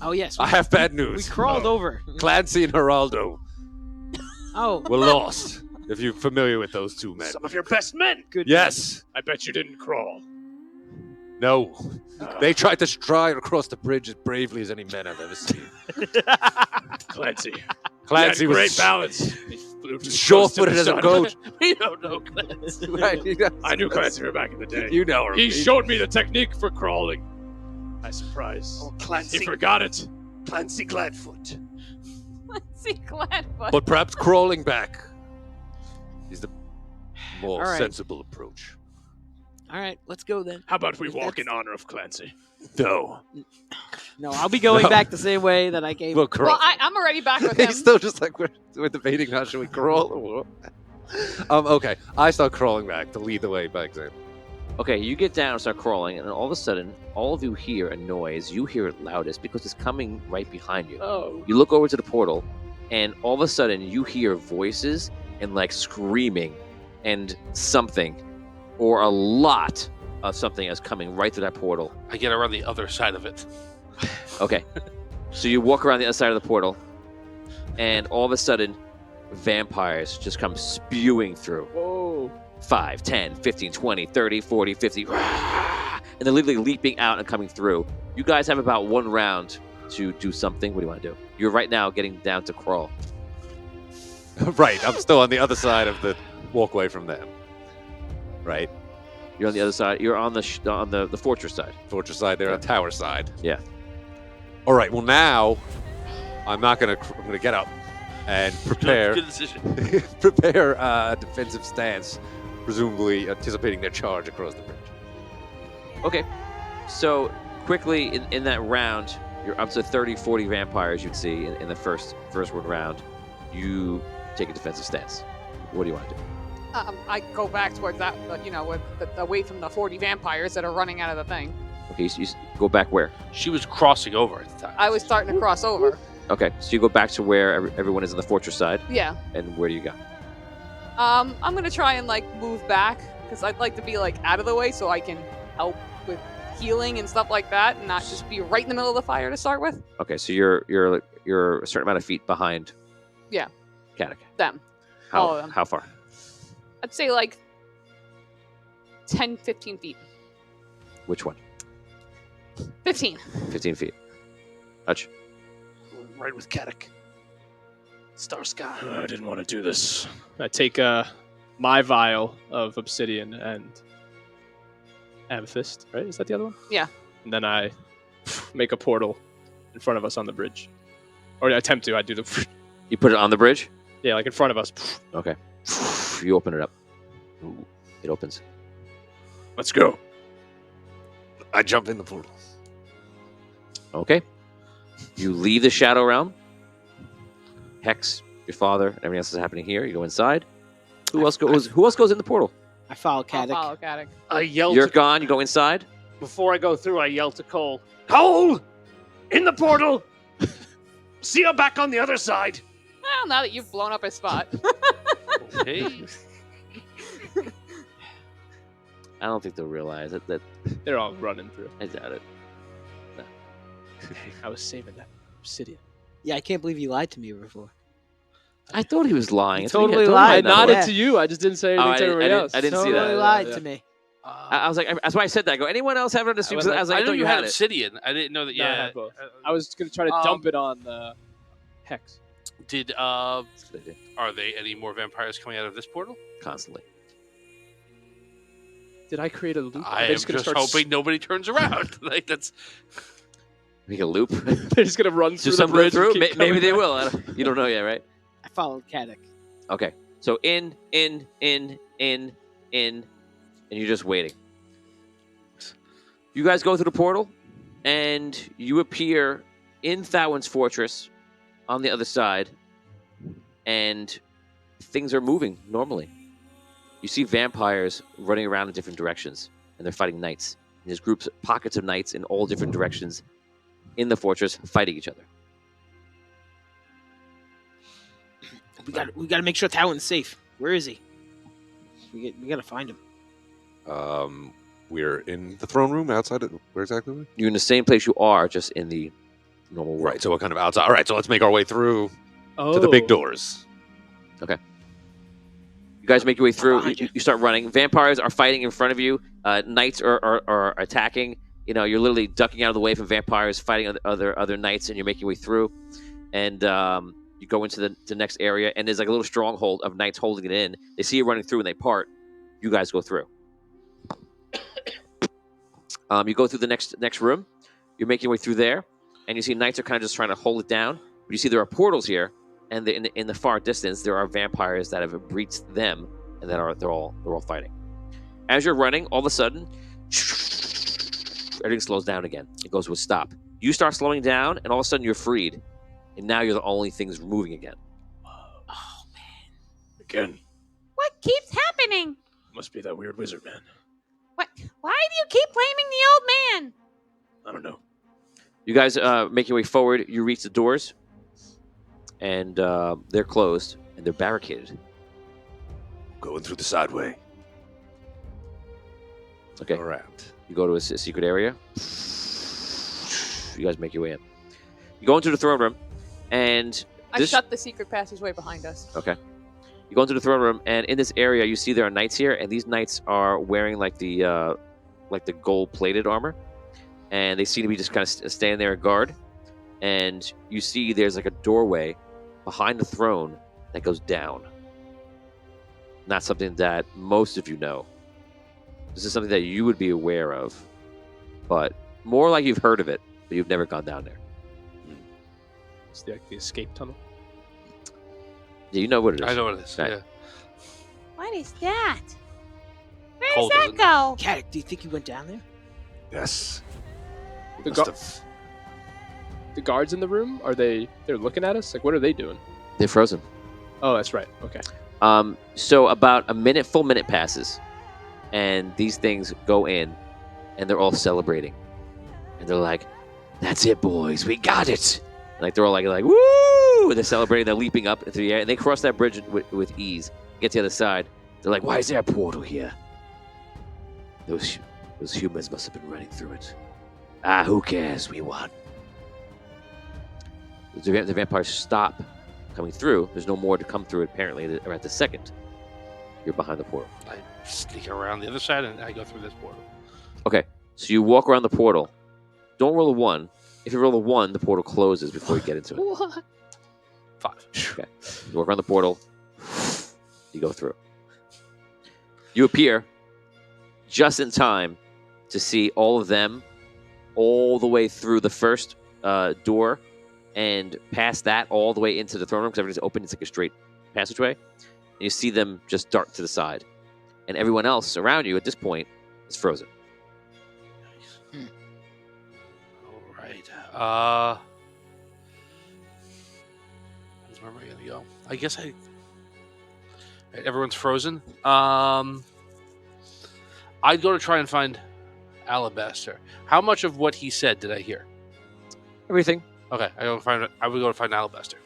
S9: Oh yes.
S5: I have bad
S9: We
S5: news.
S9: crawled over.
S5: Clancy and Geraldo
S9: Oh,
S5: were lost. If you're familiar with those two men.
S13: Some of your best men.
S9: good.
S5: Yes.
S12: I bet you didn't crawl.
S5: No. They tried to stride across the bridge as bravely as any men I've ever seen.
S12: Clancy.
S5: Clancy
S12: He had great
S5: was
S12: balance. He flew too close to
S5: sure-footed
S12: the
S5: as a
S12: sun.
S5: goat.
S3: We don't know Clancy.
S5: Right,
S12: I knew Clancy from back in the day.
S5: You know her.
S12: He showed me the technique for crawling. I surprised.
S13: Oh,
S12: He
S13: Clancy.
S12: forgot it.
S13: Clancy Gladfoot.
S7: Let's see, Gladfoot.
S5: But perhaps crawling back is the more
S9: All right.
S5: sensible approach.
S9: All right, let's go then.
S12: How about we
S9: If
S12: walk
S9: that's-
S12: in honor of Clancy?
S5: No.
S9: No, I'll be going
S5: No.
S9: back the same way that I came.
S5: We'll crawl.
S7: Well, I'm already back with him.
S6: He's still just like we're debating now. Should we crawl or what?
S5: Okay. I start crawling back to lead the way by example.
S1: Okay, you get down and start crawling, and then all of a sudden, all of you hear a noise. You hear it loudest because it's coming right behind you.
S12: Oh.
S1: You look over to the portal, and all of a sudden, you hear voices and like screaming and something, or a lot of something is coming right through that portal.
S3: I get around the other side of it.
S1: Okay. So you walk around the other side of the portal, and all of a sudden, vampires just come spewing through.
S8: Whoa.
S1: 5, 10, 15, 20, 30, 40, 50. And they're literally leaping out and coming through. You guys have about one round to do something. What do you want to do? You're right now getting down to crawl.
S5: Right. I'm still on the other side of the walkway from them. Right.
S1: You're on the other side. You're on the fortress side.
S5: Fortress side. They're on tower side.
S1: Yeah.
S5: All right. Well, now I'm not gonna. I'm gonna get up and prepare.
S3: Good decision.
S5: prepare a defensive stance, presumably anticipating their charge across the bridge.
S1: Okay. So quickly in that round, you're up to 30, 40 vampires you'd see in the first one round. You take a defensive stance. What do you want to do?
S7: I go back towards that, away from the 40 vampires that are running out of the thing.
S1: Okay, so you go back where?
S3: She was crossing over at the time.
S7: I was starting to cross over.
S1: Okay, so you go back to where everyone is on the fortress side,
S7: Yeah.
S1: and where do you go?
S7: I'm gonna try and move back because I'd like to be out of the way so I can help with healing and stuff like that, and not just be right in the middle of the fire to start with.
S1: Okay, so you're a certain amount of feet behind.
S7: Yeah.
S1: Kadek.
S7: Them. All of
S1: How
S7: them.
S1: how far?
S7: I'd say 10, 15 feet.
S1: Which one?
S7: 15.
S1: 15 feet. Hutch.
S13: Right with Kadek. Star Sky.
S12: I didn't want to do this.
S8: I take my vial of obsidian and amethyst, right? Is that the other one?
S7: Yeah.
S8: And then I make a portal in front of us on the bridge. Or I attempt to. I do the...
S1: You put it on the bridge?
S8: Yeah, in front of us.
S1: Okay. You open it up. Ooh, it opens.
S12: Let's go.
S5: I jump in the portal.
S1: Okay. You leave the Shadow Realm.
S2: Hex, your father, and everything else is happening here. You go inside. Who else goes in the portal?
S9: I follow
S7: I'll
S9: Caddick.
S7: follow Caddick.
S10: I yell
S2: You're
S10: to,
S2: gone. You go inside.
S10: before I go through. I yell to Cole.
S13: Cole! In the portal! See you back on the other side.
S7: Well, now that you've blown up his spot.
S3: Okay.
S2: I don't think they'll realize that
S8: They're all running through.
S2: I doubt it.
S8: I was saving that obsidian.
S9: Yeah, I can't believe you lied to me before.
S2: I thought he was lying.
S9: You
S2: I thought he
S9: totally
S2: had-
S9: lied.
S8: I
S2: had that
S8: nodded
S2: way.
S9: Yeah.
S8: to you. I just didn't say anything
S2: I
S8: to
S2: didn't-
S8: everybody
S2: I
S8: else.
S2: didn't see
S9: Totally
S2: that.
S9: lied to me.
S2: I was like, that's why I said that. I go, anyone else have it on the stream?
S8: I was
S2: I was
S8: like,
S2: like,
S3: I knew you had
S2: it.
S3: obsidian. I didn't know that.
S8: No, I
S3: Yeah,
S8: had both. I was gonna try to dump it on the Hex.
S3: Did
S2: That's a good idea.
S3: are they any more vampires coming out of this portal?
S2: Constantly.
S8: Did I create a loop?
S3: I am just hoping nobody turns around. Like that's
S2: Make a loop.
S8: They're just gonna run
S2: Do
S8: through the
S2: some go
S8: bridge.
S2: through.
S8: and keep
S2: Maybe
S8: coming
S2: they
S8: back.
S2: will. You don't know yet, right?
S9: I followed Caddick.
S2: Okay. So in, and you're just waiting. You guys go through the portal, and you appear in Thawin's fortress on the other side, and things are moving normally. You see vampires running around in different directions, and they're fighting knights. And there's groups, pockets of knights in all different directions in the fortress fighting each other.
S9: We got to make sure Talon's safe. Where is he? We got to find him.
S6: We're in the throne room outside. Where exactly? Are we?
S2: You're in the same place you are, just in the normal world.
S6: Right. So what kind of outside? All right. So let's make our way through to the big doors.
S2: You guys make your way through.
S9: Behind you.
S2: You start running. Vampires are fighting in front of you. Knights are attacking. You know, you're literally ducking out of the way from vampires, fighting other knights, and you're making your way through. And you go into the next area, and there's like a little stronghold of knights holding it in. They see you running through, and they part. You guys go through. You go through the next room. You're making your way through there, and you see knights are kind of just trying to hold it down. But you see there are portals here, and in the far distance there are vampires that have breached them, and they're all fighting. As you're running, all of a sudden, everything slows down again. It goes to a stop. You start slowing down, and all of a sudden you're freed, and now you're the only things moving again.
S9: Oh man.
S12: Again,
S11: What keeps happening?
S12: must be that weird wizard man.
S11: What? Why do you keep blaming the old man?
S12: I don't know.
S2: You guys make your way forward. You reach the doors, and they're closed, and they're barricaded.
S6: Going through the side way.
S2: Okay.
S6: Around.
S2: You go to a secret area. You guys make your way in. You go into the throne room, and
S7: I
S2: this.
S7: shut the secret passageway behind us.
S2: Okay. You go into the throne room, and in this area, you see there are knights here, and these knights are wearing like the gold-plated armor, and they seem to be just kind of standing there at guard. And you see there's like a doorway behind the throne that goes down. Not something that most of you know. This is something that you would be aware of, but more like you've heard of it, but you've never gone down there.
S8: It's the escape tunnel.
S2: Yeah, you know what it is.
S3: I know what it is.
S2: Right.
S3: Yeah.
S11: What is that? Where
S3: Cole
S11: does that
S3: doesn't.
S11: go?
S9: Caddick, do you think he went down there?
S6: Yes.
S8: The,
S6: Must
S8: gu-
S6: have-
S8: the guards in the room, they're looking at us? Like, what are they doing?
S2: They're frozen.
S8: Oh, that's right. Okay.
S2: So about a full minute passes, and these things go in, and they're all celebrating, and they're like, "That's it, boys, we got it!" Like they're all like "Woo!" They're celebrating. They're leaping up into the air, and they cross that bridge with ease. Get to the other side. They're like, "Why is there a portal here? Those humans must have been running through it. Ah, who cares? We won." The vampires stop coming through. There's no more to come through. Apparently, or at the second, you're behind the portal.
S3: I sneak around the other side and I go through this portal.
S2: Okay, so you walk around the portal. Don't roll a 1. If you roll a 1, the portal closes before you get into it.
S11: What?
S3: 5.
S2: Okay, you walk around the portal. You go through. You appear just in time to see all of them all the way through the first door and past that all the way into the throne room because everything's open. It's like a straight passageway. And you see them just dart to the side. And everyone else around you at this point is frozen.
S3: All right. I'm Where am I gonna go? I guess everyone's frozen. I'd go to try and find Alabaster. How much of what he said did I hear?
S2: Everything.
S3: Okay, I would go to find Alabaster.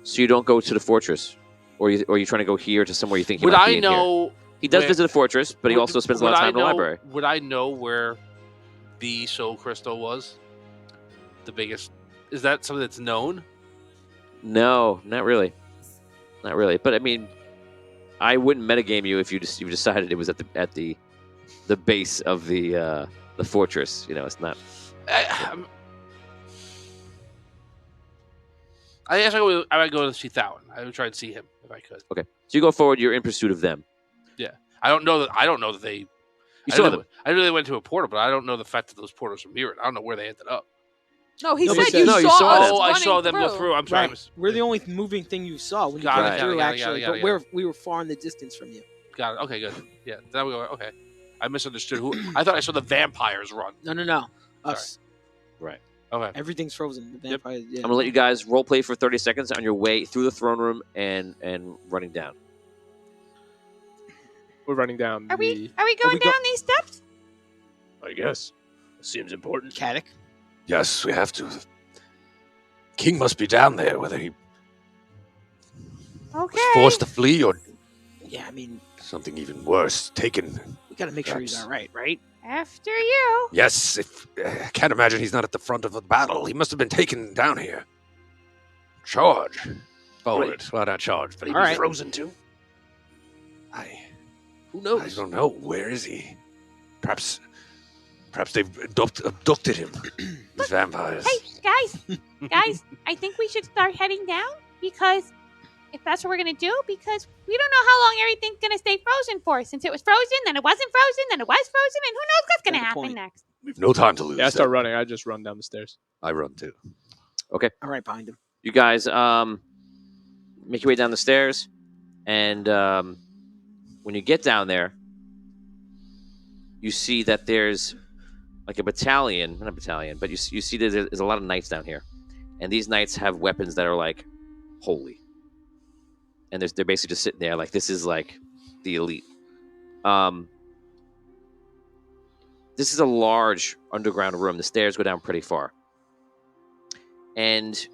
S2: So you don't go to the fortress, or you trying to go here to somewhere you think he
S3: Would
S2: might
S3: I
S2: be in here?
S3: know?
S2: He does
S3: where-
S2: visit the fortress, but he
S3: would-
S2: also spends a lot
S3: would
S2: of time
S3: I
S2: in the
S3: know-
S2: library.
S3: Would I know where the soul crystal was? The biggest. Is that something that's known?
S2: No, not really. Not really. But I mean, I wouldn't metagame you if you decided it was at the base of the fortress. You know, it's not.
S3: I guess I would go to see Thowin. I would try and see him if I could.
S2: Okay. So you go forward. You're in pursuit of them.
S3: Yeah, I don't know that they.
S2: You saw them.
S3: I know they went to a portal, but I don't know the fact that those portals are mirrored. I don't know where they ended up.
S7: No, he
S8: No, but
S7: said you
S8: no,
S7: saw
S8: you saw
S7: us
S8: them.
S3: Oh, I
S7: running
S3: saw them go through. I'm sorry.
S9: Right. We're the only moving thing you saw when you
S3: Got
S9: came
S3: it,
S9: through,
S3: got it,
S9: actually.
S3: got it,
S9: But
S3: got it.
S9: we were far in the distance from you.
S3: Got it. Okay, good. Yeah, that we go. Okay, I misunderstood. Who? I thought I saw the vampires run.
S9: No. Us.
S2: Right.
S3: Okay.
S9: Everything's frozen. The vampires. Yeah.
S2: I'm gonna let you guys role play for 30 seconds on your way through the throne room and running down.
S8: We're running down.
S11: Are we
S9: we
S11: going
S9: go-
S11: down these steps?
S12: I guess. Seems important.
S9: Caddick.
S5: Yes, we have to. King must be down there, whether he
S11: Okay.
S5: was forced to flee or
S9: Yeah, I mean,
S5: something even worse, taken.
S9: we gotta make sure he's
S5: Perhaps.
S9: all right, right?
S11: After you.
S5: Yes, I can't imagine he's not at the front of the battle. He must have been taken down here. Charge. Forward. Well, not charge, but
S13: But he'd
S9: All
S13: be
S9: right.
S13: frozen too.
S5: Who knows? I don't know. Where is he? Perhaps they've abducted him. These vampires.
S11: Hey, guys, I think we should start heading down because if that's what we're gonna do, because we don't know how long everything's gonna stay frozen for. Since it was frozen, then it wasn't frozen, then it was frozen, and who knows what's gonna
S9: Good
S11: happen
S9: point.
S11: next.
S5: We've no time to lose.
S8: Yeah, I start running. I just run down the stairs.
S5: I run too.
S9: All right, behind him.
S2: You guys make your way down the stairs, and when you get down there, you see that there's like a battalion, not a battalion, but you see there's a lot of knights down here, and these knights have weapons that are like holy, and they're basically just sitting there like this is like the elite. This is a large underground room. The stairs go down pretty far, and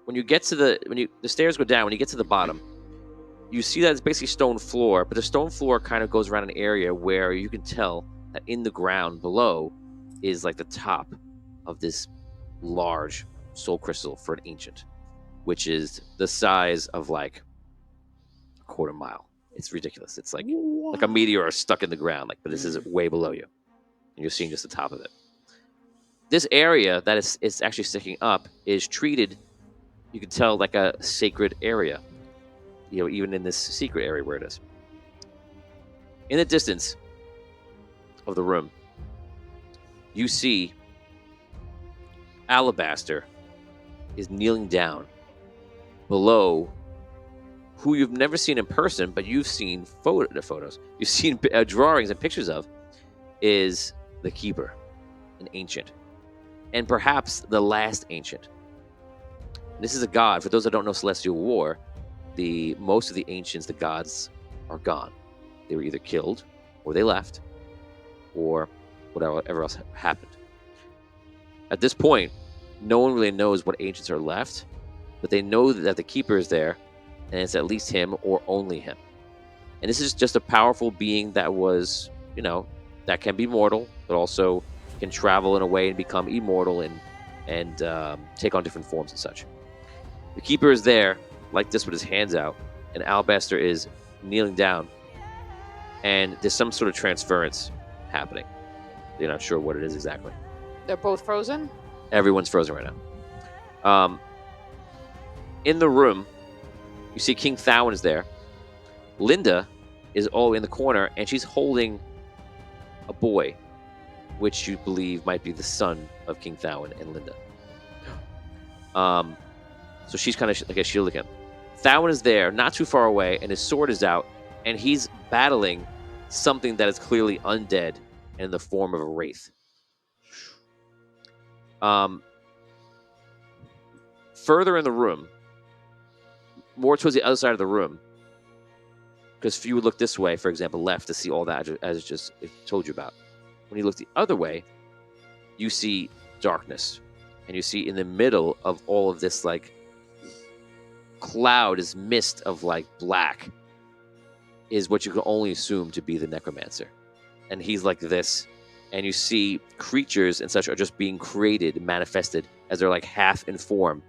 S2: when you get to the stairs go down, when you get to the bottom, you see that it's basically stone floor, but the stone floor kind of goes around an area where you can tell that in the ground below is like the top of this large soul crystal for an ancient, which is the size of like a quarter mile. It's ridiculous. It's like a meteor stuck in the ground, like, but this is way below you, and you're seeing just the top of it. This area that it's actually sticking up is treated, you can tell, like a sacred area. You know, even in this secret area where it is. In the distance of the room, you see Alabaster is kneeling down below who you've never seen in person, but you've seen photos. You've seen drawings and pictures of, is the Keeper, an ancient, and perhaps the last ancient. This is a god. For those that don't know Celestial War, most of the ancients, the gods, are gone. They were either killed, or they left, or whatever else happened. At this point, no one really knows what ancients are left, but they know that the Keeper is there, and it's at least him or only him. And this is just a powerful being that was, that can be mortal, but also can travel in a way and become immortal and take on different forms and such. The Keeper is there, like this, with his hands out, and Alabaster is kneeling down, and there's some sort of transference happening. You're not sure what it is exactly.
S7: They're both frozen?
S2: Everyone's frozen right now. In the room, you see King Thowin is there. Linda is all in the corner, and she's holding a boy, which you believe might be the son of King Thowin and Linda. So she's kind of like a shielding him. Thowin is there, not too far away, and his sword is out, and he's battling something that is clearly undead and in the form of a wraith. further in the room, more towards the other side of the room, because if you would look this way, for example, left, to see all that as I just told you about. When you look the other way, you see darkness. And you see in the middle of all of this, like, cloud, is mist of, like, black, is what you can only assume to be the necromancer. And he's like this. And you see creatures and such are just being created, manifested, as they're, like, half in form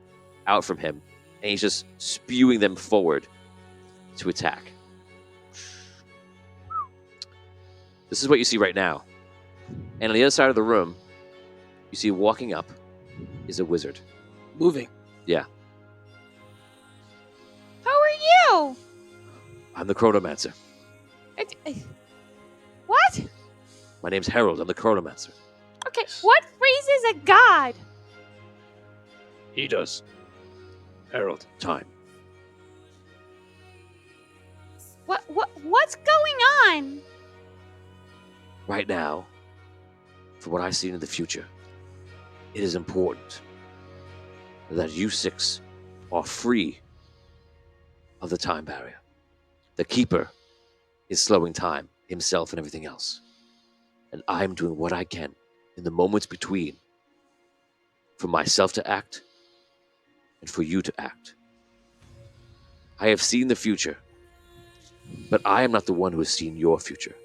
S2: out from him. And he's just spewing them forward to attack. This is what you see right now. And on the other side of the room, you see walking up is a wizard.
S9: Moving.
S2: Yeah.
S11: Who are you?
S2: I'm the Chronomancer.
S11: What?
S2: My name's Harold. I'm the Chronomancer.
S11: Okay, what freezes a god?
S12: He does. Harold.
S2: Time.
S11: What's going on?
S2: Right now, for what I see in the future, it is important that you six are free of the time barrier. The Keeper is slowing time, himself and everything else. And I'm doing what I can in the moments between for myself to act and for you to act. I have seen the future, but I am not the one who has seen your future.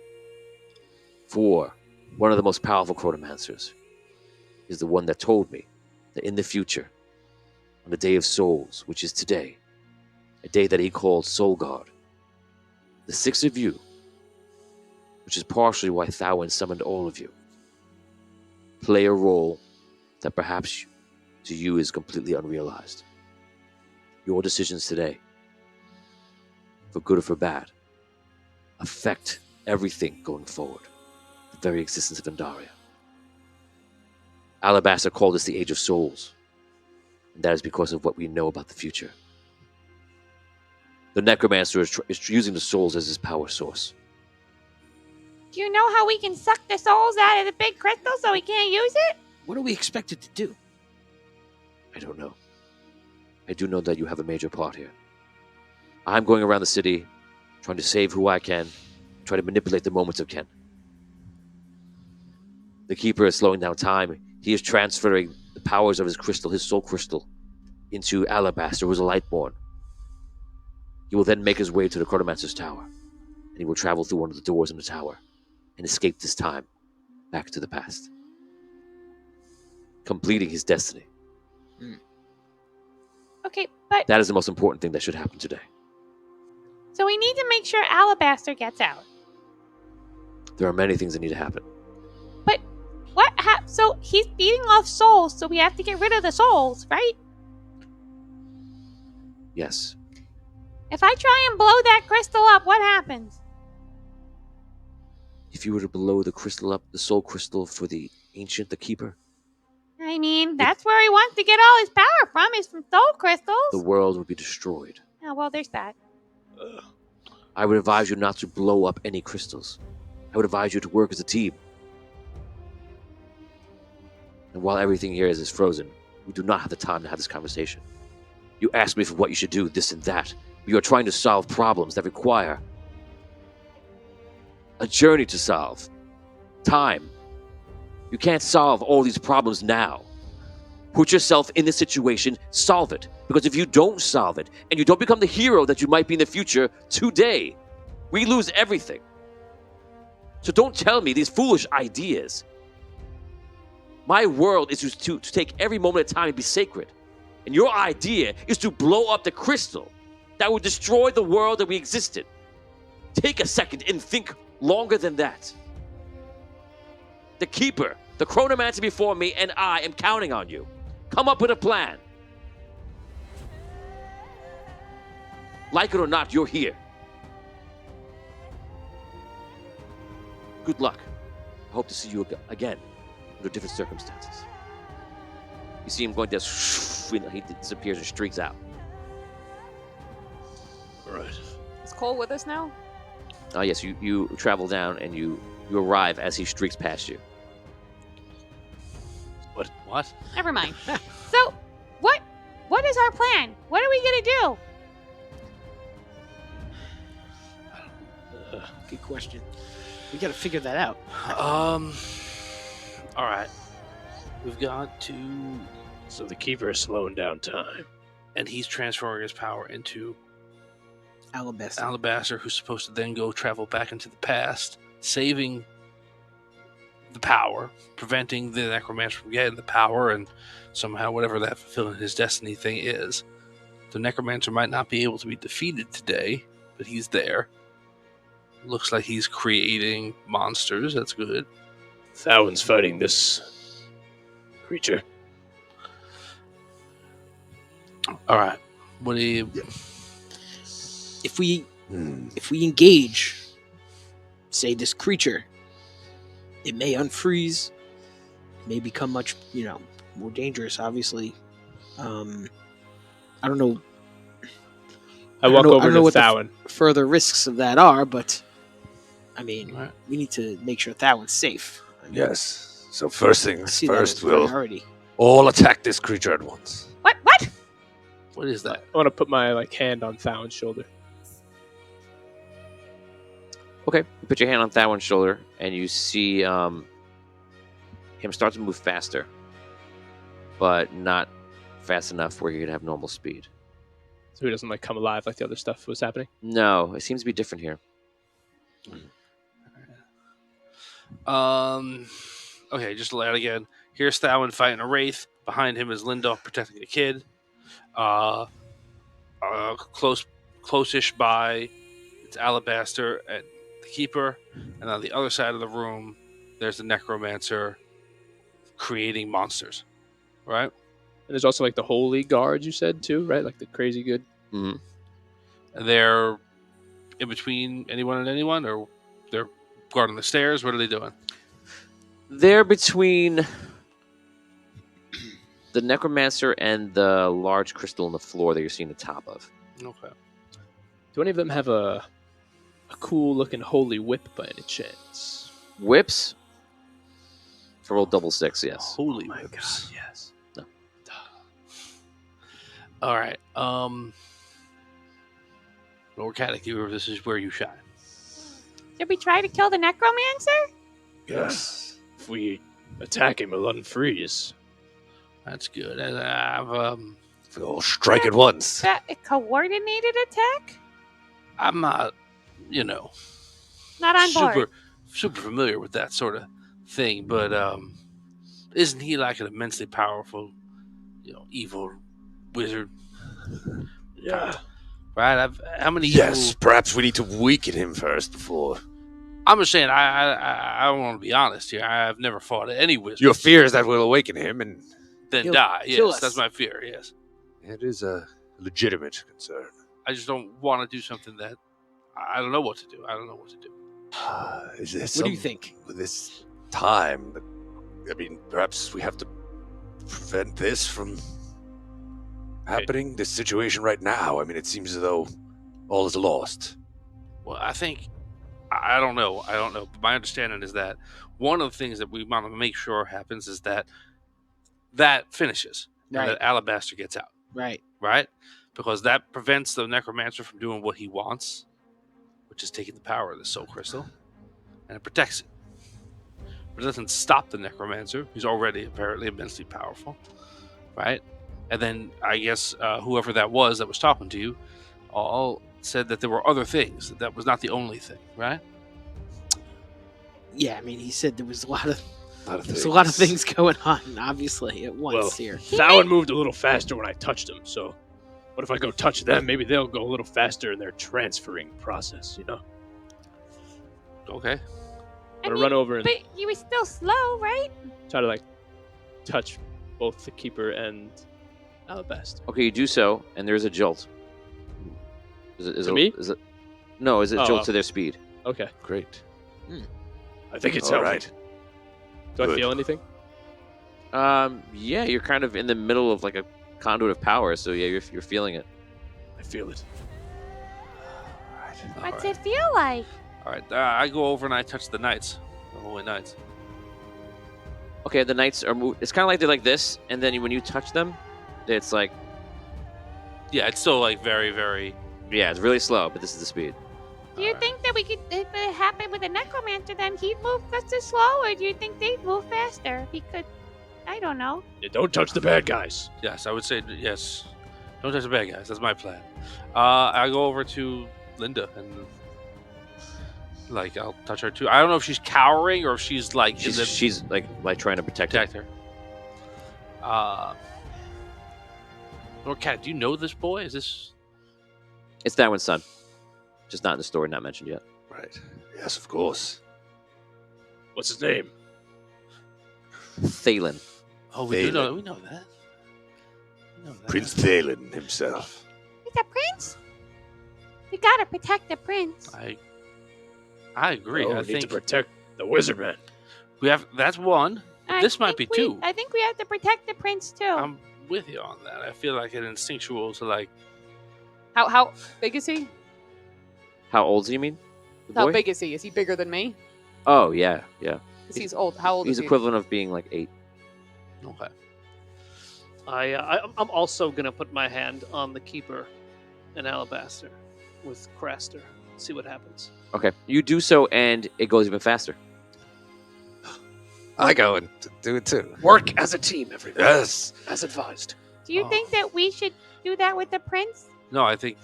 S2: For one of the most powerful Chronomancers is the one that told me that in the future, on the Day of Souls, which is today, a day that he called Soul God, the six of you, which is partially why Thawen summoned all of you, play a role that perhaps to you is completely unrealized. Your decisions today, for good or for bad, affect everything going forward, the very existence of Andaria. Alabaster called this the Age of Souls, and that is because of what we know about the future. The Necromancer is using the souls as his power source.
S11: Do you know how we can suck the souls out of the big crystal so we can't use it?
S9: What are we expected to do?
S2: I don't know. I do know that you have a major part here. I'm going around the city, trying to save who I can, trying to manipulate the moments of Ken. The Keeper is slowing down time. He is transferring the powers of his crystal, his soul crystal, into Alabaster, who is a Lightborn. He will then make his way to the Chronomancer's tower, and he will travel through one of the doors in the tower and escape this time back to the past, completing his destiny.
S11: Okay, but
S2: That is the most important thing that should happen today.
S11: so we need to make sure Alabaster gets out.
S2: There are many things that need to happen.
S11: But so he's feeding off souls, so we have to get rid of the souls, right?
S2: Yes.
S11: If I try and blow that crystal up, what happens?
S2: If you were to blow the crystal up, the soul crystal for the Ancient, the Keeper,
S11: I mean, that's where he wants to get all his power from, is from soul crystals.
S2: the world would be destroyed.
S11: Oh, well, there's that.
S2: I would advise you not to blow up any crystals. I would advise you to work as a team. And while everything here is frozen, we do not have the time to have this conversation. You ask me for what you should do, this and that. You are trying to solve problems that require a journey to solve. Time. You can't solve all these problems now. Put yourself in this situation, solve it. Because if you don't solve it, and you don't become the hero that you might be in the future today, we lose everything. So don't tell me these foolish ideas. My world is to take every moment of time and be sacred. And your idea is to blow up the crystal that would destroy the world that we exist in. Take a second and think longer than that. The Keeper, the Chronomancer before me, and I am counting on you. Come up with a plan. Like it or not, you're here. Good luck. I hope to see you again under different circumstances. You see him going down, he disappears and streaks out.
S12: All right.
S7: Is Cole with us now?
S2: Yes, you travel down and you arrive as he streaks past you.
S3: What?
S11: Never mind. So, what What is our plan? What are we gonna do?
S9: Good question. We got to figure that out.
S3: All right. We've got to,
S12: So the keeper is slowing down time.
S3: and he's transferring his power into
S9: Alabaster.
S3: Alabaster, who's supposed to then go travel back into the past, saving the power, preventing the necromancer from getting the power, and somehow whatever that fulfilling his destiny thing is. The necromancer might not be able to be defeated today, but he's there. Looks like he's creating monsters. That's good.
S12: Thowin's fighting this creature.
S3: All right. What do you?
S9: If we engage, say, this creature, it may unfreeze, it may become much, more dangerous, obviously. I don't know.
S8: I walk over
S9: I don't
S8: to
S9: know what
S8: Thowin.
S9: the further risks of that are, but I mean,
S3: Right.
S9: we need to make sure Thowin's safe. I mean,
S6: Yes. So first
S9: I
S6: things
S9: see that
S6: first,
S9: as
S6: we'll
S9: priority.
S6: all attack this creature at once.
S11: What?
S3: What is that?
S8: I want to put my hand on Thowin's shoulder.
S2: Okay, you put your hand on Thowin's shoulder, and you see him start to move faster, but not fast enough where he could have normal speed.
S8: So he doesn't come alive like the other stuff was happening.
S2: No, it seems to be different here.
S3: Okay, just to lay out again. Here's Thowin fighting a wraith. Behind him is Lindolf protecting a kid. Close-ish by, it's Alabaster and the Keeper. And on the other side of the room, there's the Necromancer creating monsters. Right?
S8: And there's also the holy guards you said too, right? Like the crazy good.
S2: Mm-hmm.
S3: And they're in between anyone and anyone, or they're guarding the stairs? What are they doing?
S2: They're between the Necromancer and the large crystal on the floor that you're seeing the top of.
S3: Okay.
S8: Do any of them have a cool looking holy whip by any chance?
S2: Whips? For roll double six, yes.
S3: Holy
S8: My
S3: whips.
S8: God, yes.
S2: No.
S3: All right. Lord Caddick, this is where you shine.
S11: Should we try to kill the necromancer?
S12: Yes. If we attack him, he'll unfreeze.
S3: That's good. And I've
S6: If we all strike at once.
S11: Is that a coordinated attack?
S3: I'm not,
S11: Not on board.
S3: super familiar with that sort of thing, but isn't he like an immensely powerful, evil wizard?
S12: Yeah.
S3: Right? How many?
S6: Yes,
S3: Evil...
S6: perhaps we need to weaken him first before.
S3: I'm just saying. I want to be honest here. I've never fought any wizard.
S6: Your fear is that we'll awaken him, and
S3: then
S9: He'll
S3: die.
S9: kill
S3: Yes,
S9: us.
S3: that's my fear. Yes,
S6: it is a legitimate concern.
S3: I just don't want to do something that I don't know what to do. I don't know what to do.
S6: Is there
S9: What do you think?
S6: With this time, I mean, perhaps we have to prevent this from happening. This situation right now. I mean, it seems as though all is lost.
S3: Well, I think I don't know. But my understanding is that one of the things that we want to make sure happens is that finishes and
S9: Right.
S3: that Alabaster gets out.
S9: Right.
S3: Right? Because that prevents the Necromancer from doing what he wants, which is taking the power of the Soul Crystal, and it protects it. But it doesn't stop the Necromancer, who's already apparently immensely powerful, right? And then I guess whoever that was talking to you all said that there were other things. That was not the only thing, right?
S9: Yeah, I mean, he said there was a lot of
S6: There's
S9: a lot of things going on, obviously, at once
S12: Well,
S9: here.
S12: Thowin moved a little faster when I touched him, so what if I go touch them? Maybe they'll go a little faster in their transferring process,
S3: Okay.
S8: I'm gonna run over and
S11: But he was still slow, right?
S8: try to touch both the keeper and Alabaster.
S2: Okay, you do so, and there's a jolt. Is
S8: To me?
S2: Is it? No, is it jolt to their speed?
S8: Okay.
S6: Great.
S12: I think it's
S6: All
S12: helping.
S6: right.
S8: Do I
S6: Good.
S8: feel anything?
S2: Yeah, you're kind of in the middle of a conduit of power, so yeah, you're feeling it.
S12: I feel it.
S11: What's it feel like?
S3: All right. I go over and I touch the knights, the holy knights.
S2: Okay, the knights are moved. It's kind of like they're like this, and then when you touch them, it's like
S3: Yeah, it's still like very, very.
S2: Yeah, it's really slow, but this is the speed.
S11: Do you think that we could, if it happened with a necromancer, then he'd move just as slow, or do you think they'd move faster? Because, I don't know.
S12: Yeah, don't touch the bad guys.
S3: Yes, I would say yes. Don't touch the bad guys. That's my plan. I go over to Linda and like I'll touch her too. I don't know if she's cowering or if she's like
S2: She's like trying to protect
S3: her. Lord Cat, do you know this boy? Is this?
S2: It's Darwin's son. Just not in the story, not mentioned yet.
S6: Right. Yes, of course.
S12: What's his name?
S2: Thalen.
S3: Oh, we know that. We know that.
S6: Prince Thalen himself.
S11: He's a prince? We gotta protect the prince.
S3: I agree.
S12: Oh,
S3: I
S12: we need
S3: think
S12: to protect the wizard man.
S3: we have. That's one. This might be two.
S11: I think we have to protect the prince, too.
S3: I'm with you on that. I feel like it's instinctual to like.
S7: How big is he?
S2: How old do you mean? The
S7: How
S2: boy?
S7: big is he? Is he bigger than me?
S2: Oh, yeah, yeah.
S7: 'Cause he's old. How old
S2: He's
S7: is he?
S2: equivalent of being like 8.
S3: Okay.
S10: I'm also gonna put my hand on the keeper and Alabaster with Craster. See what happens.
S2: Okay. You do so, and it goes even faster.
S5: I go and do it too.
S13: Work as a team, everybody.
S6: Yes.
S13: As advised.
S11: Do you think that we should do that with the prince?
S3: No, I think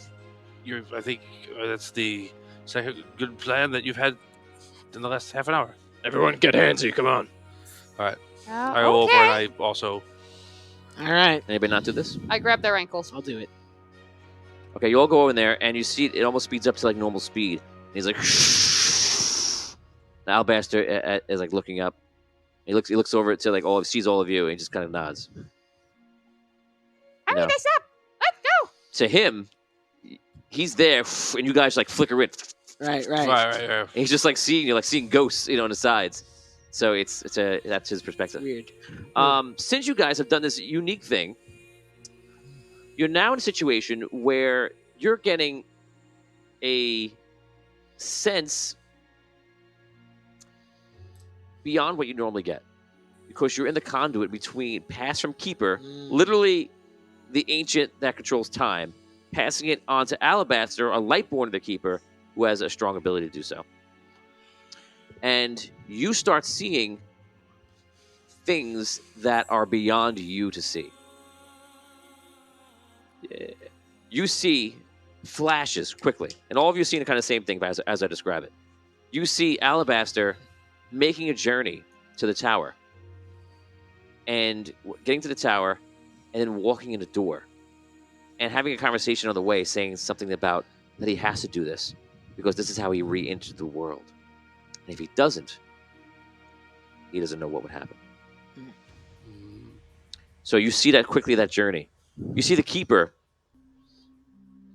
S3: I think that's the second good plan that you've had in the last half an hour.
S12: Everyone get handsy, come on.
S3: All right.
S11: Oh,
S3: I go over and I also.
S9: All right.
S2: Anybody not do this?
S7: I grab their ankles.
S9: I'll do it.
S2: Okay, you all go over in there, and you see it almost speeds up to like normal speed. And he's like, and Alabaster is like looking up. He looks over to like sees all of you, and he just kind of nods.
S11: Hurry
S2: No.
S11: this up. Let's go.
S2: To him, he's there, and you guys like flicker in.
S9: Right.
S2: And he's just like seeing ghosts, on the sides. So that's his perspective.
S9: Weird.
S2: Since you guys have done this unique thing, you're now in a situation where you're getting a sense beyond what you normally get, because you're in the conduit between pass from Keeper, literally the ancient that controls time, passing it on to Alabaster, a lightborn of the Keeper, who has a strong ability to do so. And you start seeing things that are beyond you to see. You see flashes quickly, and all of you are seeing the kind of same thing as I describe it. You see Alabaster making a journey to the tower, and getting to the tower, and then walking in the door, and having a conversation on the way, saying something about that he has to do this because this is how he re-entered the world, and if he doesn't, he doesn't know what would happen. So you see that quickly, that journey. You see the Keeper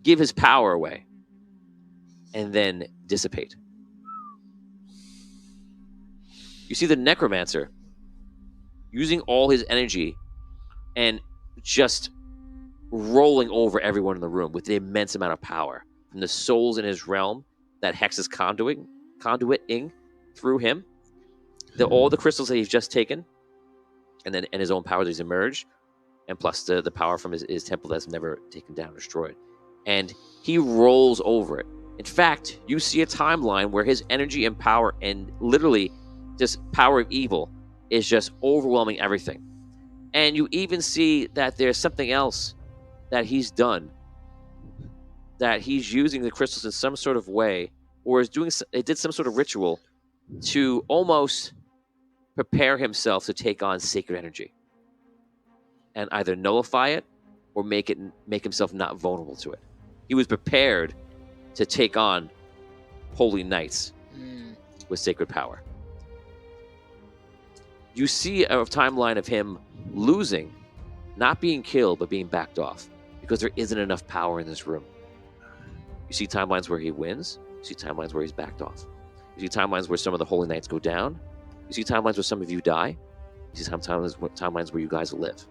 S2: give his power away and then dissipate. You see the Necromancer using all his energy and just rolling over everyone in the room with an immense amount of power from the souls in his realm that Hex is conduiting through him. All the crystals that he's just taken, and his own power that he's emerged, and plus the power from his temple that's never taken down or destroyed. And he rolls over it. In fact, you see a timeline where his energy and power and literally just power of evil is just overwhelming everything. And you even see that there's something else that he's done, that he's using the crystals in some sort of way, or did some sort of ritual to almost prepare himself to take on sacred energy and either nullify it or make himself not vulnerable to it. He was prepared to take on holy knights with sacred power. You see a timeline of him losing, not being killed, but being backed off because there isn't enough power in this room. You see timelines where he wins. You see timelines where he's backed off. You see timelines where some of the holy knights go down. You see timelines where some of you die. You see timelines where you guys live.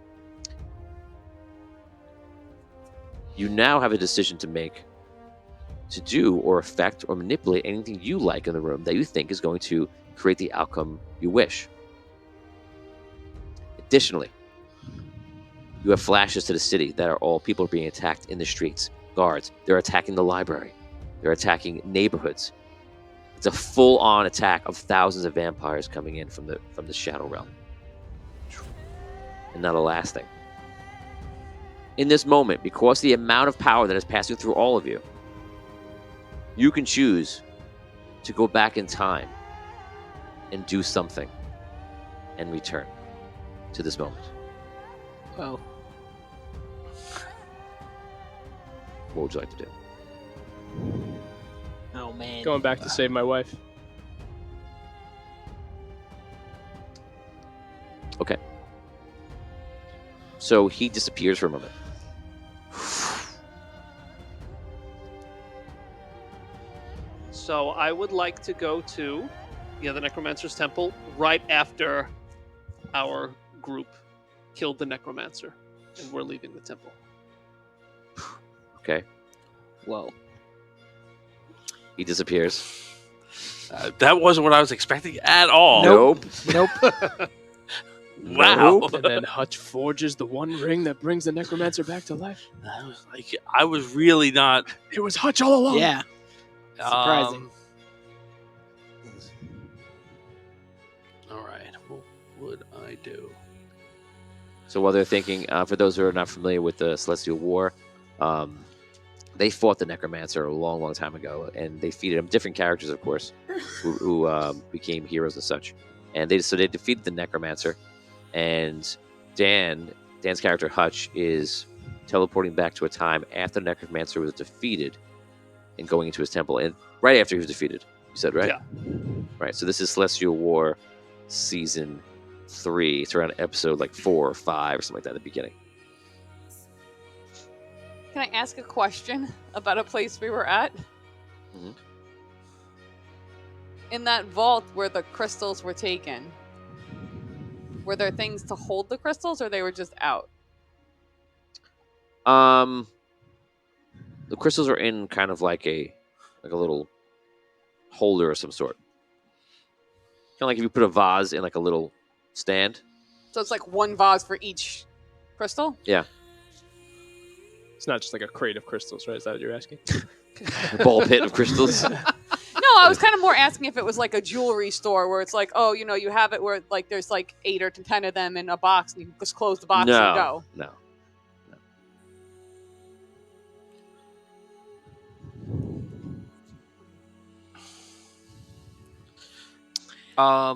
S2: You now have a decision to make to do or affect or manipulate anything you like in the room that you think is going to create the outcome you wish. Additionally, You have flashes to the city that are all people being attacked in the streets. Guards. They're attacking the library. They're attacking neighborhoods. It's a full-on attack of thousands of vampires coming in from the Shadow Realm. And now the last thing. In this moment, because the amount of power that is passing through all of you, you can choose to go back in time and do something and return to this moment.
S9: Well,
S2: What would you like to do?
S9: oh man.
S8: Going back to save my wife.
S2: Okay. So he disappears for a moment.
S10: So I would like to go to the Necromancer's Temple right after our group killed the Necromancer, and we're leaving the temple.
S2: Okay.
S9: Whoa.
S2: He disappears.
S3: That wasn't what I was expecting at all.
S2: Nope.
S9: Nope.
S3: Wow.
S8: And then Hutch forges the one ring that brings the necromancer back to life.
S3: I was really not.
S8: It was Hutch all along.
S9: Yeah. Surprising.
S3: All right. What would I do?
S2: So while they're thinking, for those who are not familiar with the Celestial War, they fought the Necromancer a long, long time ago, and they defeated him. Different characters, of course, who became heroes and such. And they defeated the Necromancer, and Dan's character Hutch is teleporting back to a time after the Necromancer was defeated, and going into his temple, and right after he was defeated. You said, right?
S10: Yeah.
S2: Right. So this is Celestial War season 3. It's around episode like 4 or 5 or something like that at the beginning.
S7: Can I ask a question about a place we were at?
S2: Mhm.
S7: In that vault where the crystals were taken, were there things to hold the crystals, or they were just out?
S2: The crystals are in kind of like a little holder of some sort. Kind of like if you put a vase in like a little stand.
S7: So it's like one vase for each crystal?
S2: Yeah.
S8: It's not just like a crate of crystals, right? Is that what you're asking?
S2: A ball pit of crystals.
S7: No, I was kind of more asking if it was like a jewelry store where it's like, oh, you have it where like there's like 8 or 10 of them in a box, and you just close the box and go.
S2: No.
S3: All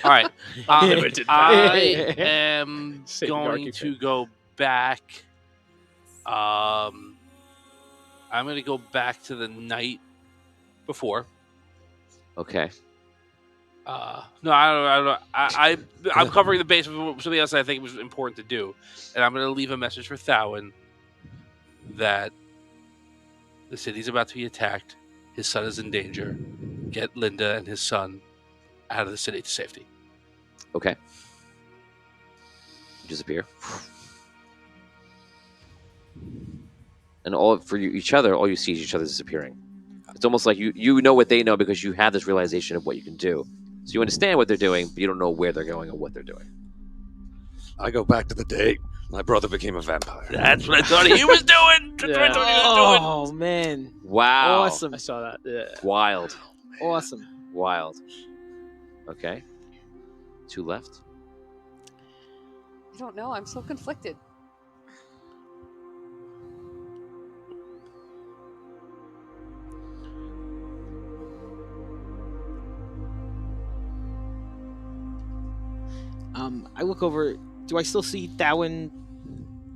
S3: right.
S8: Limited
S3: I am
S8: Satan
S3: going
S8: Darky
S3: to
S8: fan.
S3: go back. I'm going to go back to the night before.
S2: Okay.
S3: No, I don't. I'm covering the base with something else I think was important to do, and I'm going to leave a message for Thowin that the city's about to be attacked. His son is in danger. Get Linda and his son out of the city to safety.
S2: Okay. You disappear. And all for each other, all you see is each other disappearing. It's almost like you know what they know because you have this realization of what you can do. So you understand what they're doing, but you don't know where they're going or what they're doing.
S6: I go back to the day my brother became a vampire.
S3: That's what I thought he was doing. That's what I thought he was doing.
S9: Oh man.
S2: Wow.
S9: Awesome.
S8: I saw that. Yeah.
S2: Wild.
S9: Awesome.
S2: Wild. Okay. 2 left.
S7: I don't know. I'm so conflicted.
S9: I look over. Do I still see Thowin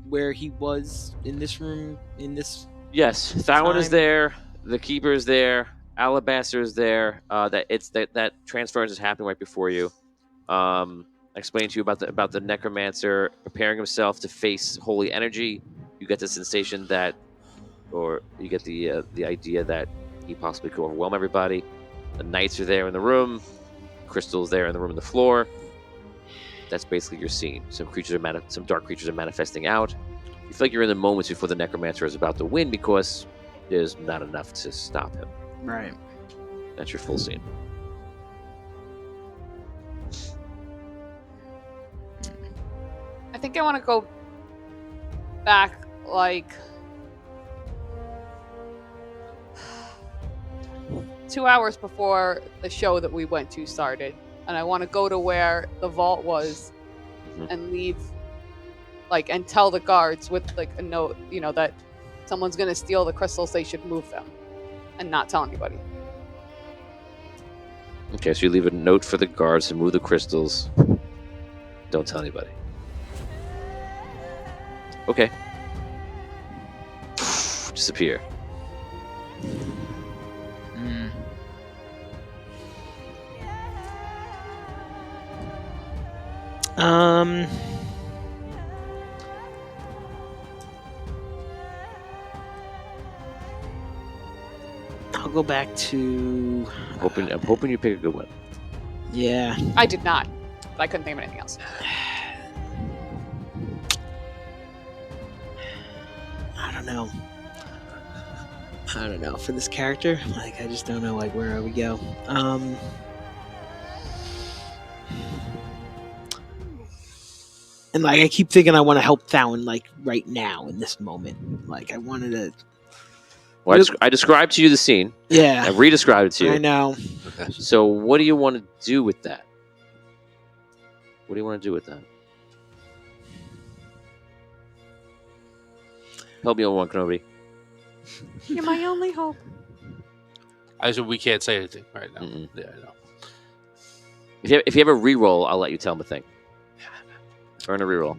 S9: where he was in this room? In this?
S2: Yes, Thowin is
S9: Time.
S2: there. The Keeper is there. Alabaster is there. That transference is happening right before you. I explained to you about the Necromancer preparing himself to face holy energy. You get the sensation that, or you get the idea that he possibly could overwhelm everybody. The knights are there in the room. Crystal's there in the room on the floor. That's basically your scene. Some dark creatures are manifesting out. You feel like you're in the moments before the Necromancer is about to win because there's not enough to stop him.
S9: Right.
S2: That's your full scene.
S7: I think think I want to go back, like 2 hours before the show that we went to started, and I want to go to where the vault was and leave, like, and tell the guards with like a note, that someone's gonna steal the crystals, they should move them, and not tell anybody.
S1: Okay, so you leave a note for the guards to move the crystals. Don't tell anybody. Okay. Disappear.
S9: I'll go back to.
S1: I'm hoping you pick a good one.
S9: Yeah.
S7: I did not. I couldn't think of anything else.
S9: I don't know. For this character, like, I just don't know, like, where I would go. And, like, I keep thinking I want to help Thawen, like, right now in this moment. Like, I wanted to.
S1: Well, I described to you the scene.
S9: Yeah.
S1: I re-described it to you.
S9: I know.
S1: So, what do you want to do with that? What do you want to do with that? Help me on one, Kenobi.
S7: You're my only hope.
S3: I said we can't say anything right now. Yeah, I know.
S1: If you have a reroll, I'll let you tell him a thing. Burn a reroll.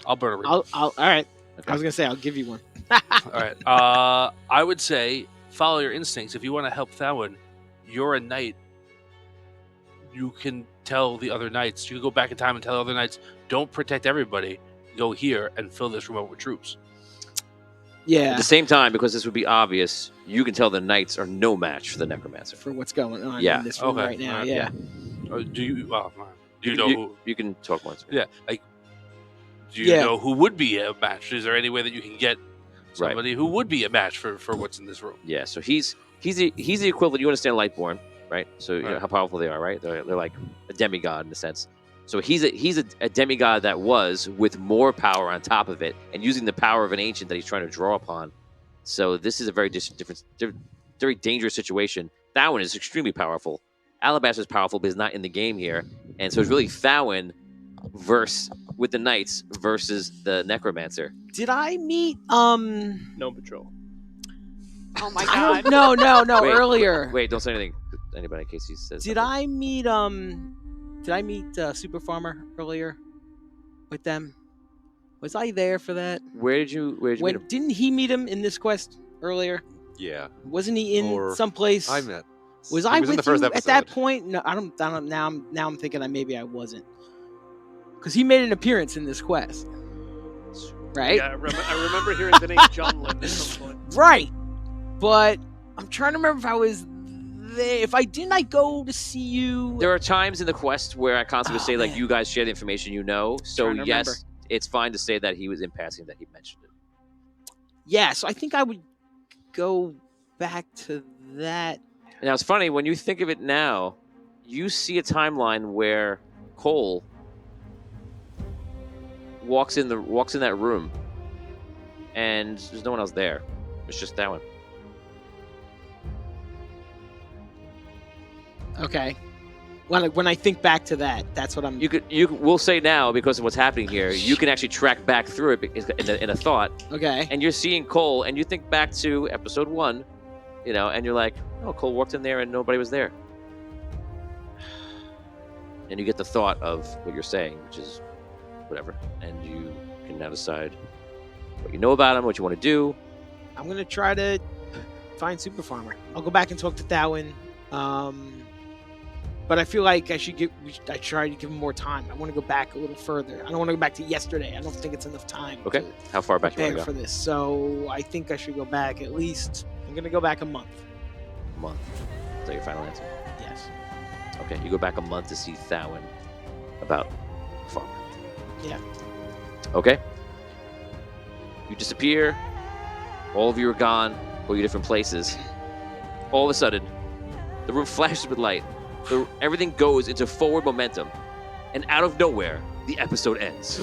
S3: I'll burn a reroll.
S9: All right.
S1: Okay.
S9: I was gonna say I'll give you one.
S3: All right. I would say follow your instincts. If you want to help Thawen, you're a knight. You can tell the other knights. You can go back in time and tell the other knights, don't protect everybody. Go here and fill this room up with troops.
S9: Yeah.
S1: At the same time, because this would be obvious, you can tell the knights are no match for the necromancer.
S9: For what's going on
S1: Yeah.
S9: in this room right now. Yeah.
S3: Do you? Do you know who?
S1: You can talk once.
S3: Yeah. Like, do you know who would be a match? Is there any way that you can get somebody who would be a match for what's in this room?
S1: Yeah. So he's the equivalent. You understand Lightborn, right? So you know how powerful they are, right? They're like a demigod in a sense. So he's a demigod that was with more power on top of it, and using the power of an ancient that he's trying to draw upon. So this is a very very dangerous situation. Thawen is extremely powerful. Alabaster is powerful, but he's not in the game here, and so it's really Thawen with the knights versus the necromancer.
S9: Did I meet
S8: No patrol.
S7: Oh my god.
S9: No,
S1: Wait,
S9: earlier.
S1: Wait, don't say anything to anybody in case he says.
S9: Did I meet Super Farmer earlier with them? Was I there for that?
S1: Where did you meet him?
S9: Didn't he meet him in this quest earlier?
S6: Yeah.
S9: Wasn't he in someplace?
S6: I met.
S9: Was I with you at that point? No, I don't. Now I'm thinking that maybe I wasn't, because he made an appearance in this quest, right?
S10: Yeah, I remember hearing the name John Lynn at some point.
S9: Right, but I'm trying to remember if I was there. If I didn't, I go to see you.
S1: There are times in the quest where I constantly say like, you guys share the information you know. So yes, it's fine to say that he was in passing, that he mentioned it.
S9: Yeah, so I think I would go back to that.
S1: Now it's funny when you think of it now, you see a timeline where Cole walks in that room, and there's no one else there. It's just that one.
S9: Okay. When I think back to that, that's what I'm.
S1: We'll say now, because of what's happening here, you can actually track back through it in a thought.
S9: Okay.
S1: And you're seeing Cole, and you think back to episode 1, and you're like, oh, Cole walked in there and nobody was there. And you get the thought of what you're saying, which is whatever, and you can now decide what you know about him, what you want to do.
S9: I'm gonna try to find Super Farmer. I'll go back and talk to Thawen. But I feel like I try to give him more time. I want to go back a little further. I don't want to go back to yesterday. I don't think it's enough time.
S1: Okay. How far back do you want to go?
S9: For this? So I think I should go back at least. I'm gonna go back a month.
S1: A month. Is that your final answer?
S9: Yes.
S1: Okay. You go back a month to see Thawen about Farmer.
S9: Yeah.
S1: Okay. You disappear. All of you are gone. Go your different places. All of a sudden, the room flashes with light. Everything goes into forward momentum. And out of nowhere,
S2: the episode ends.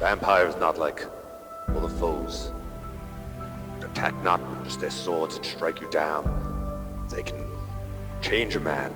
S6: Vampires, not like all the foes, attack not with just their swords and strike you down. They can change a man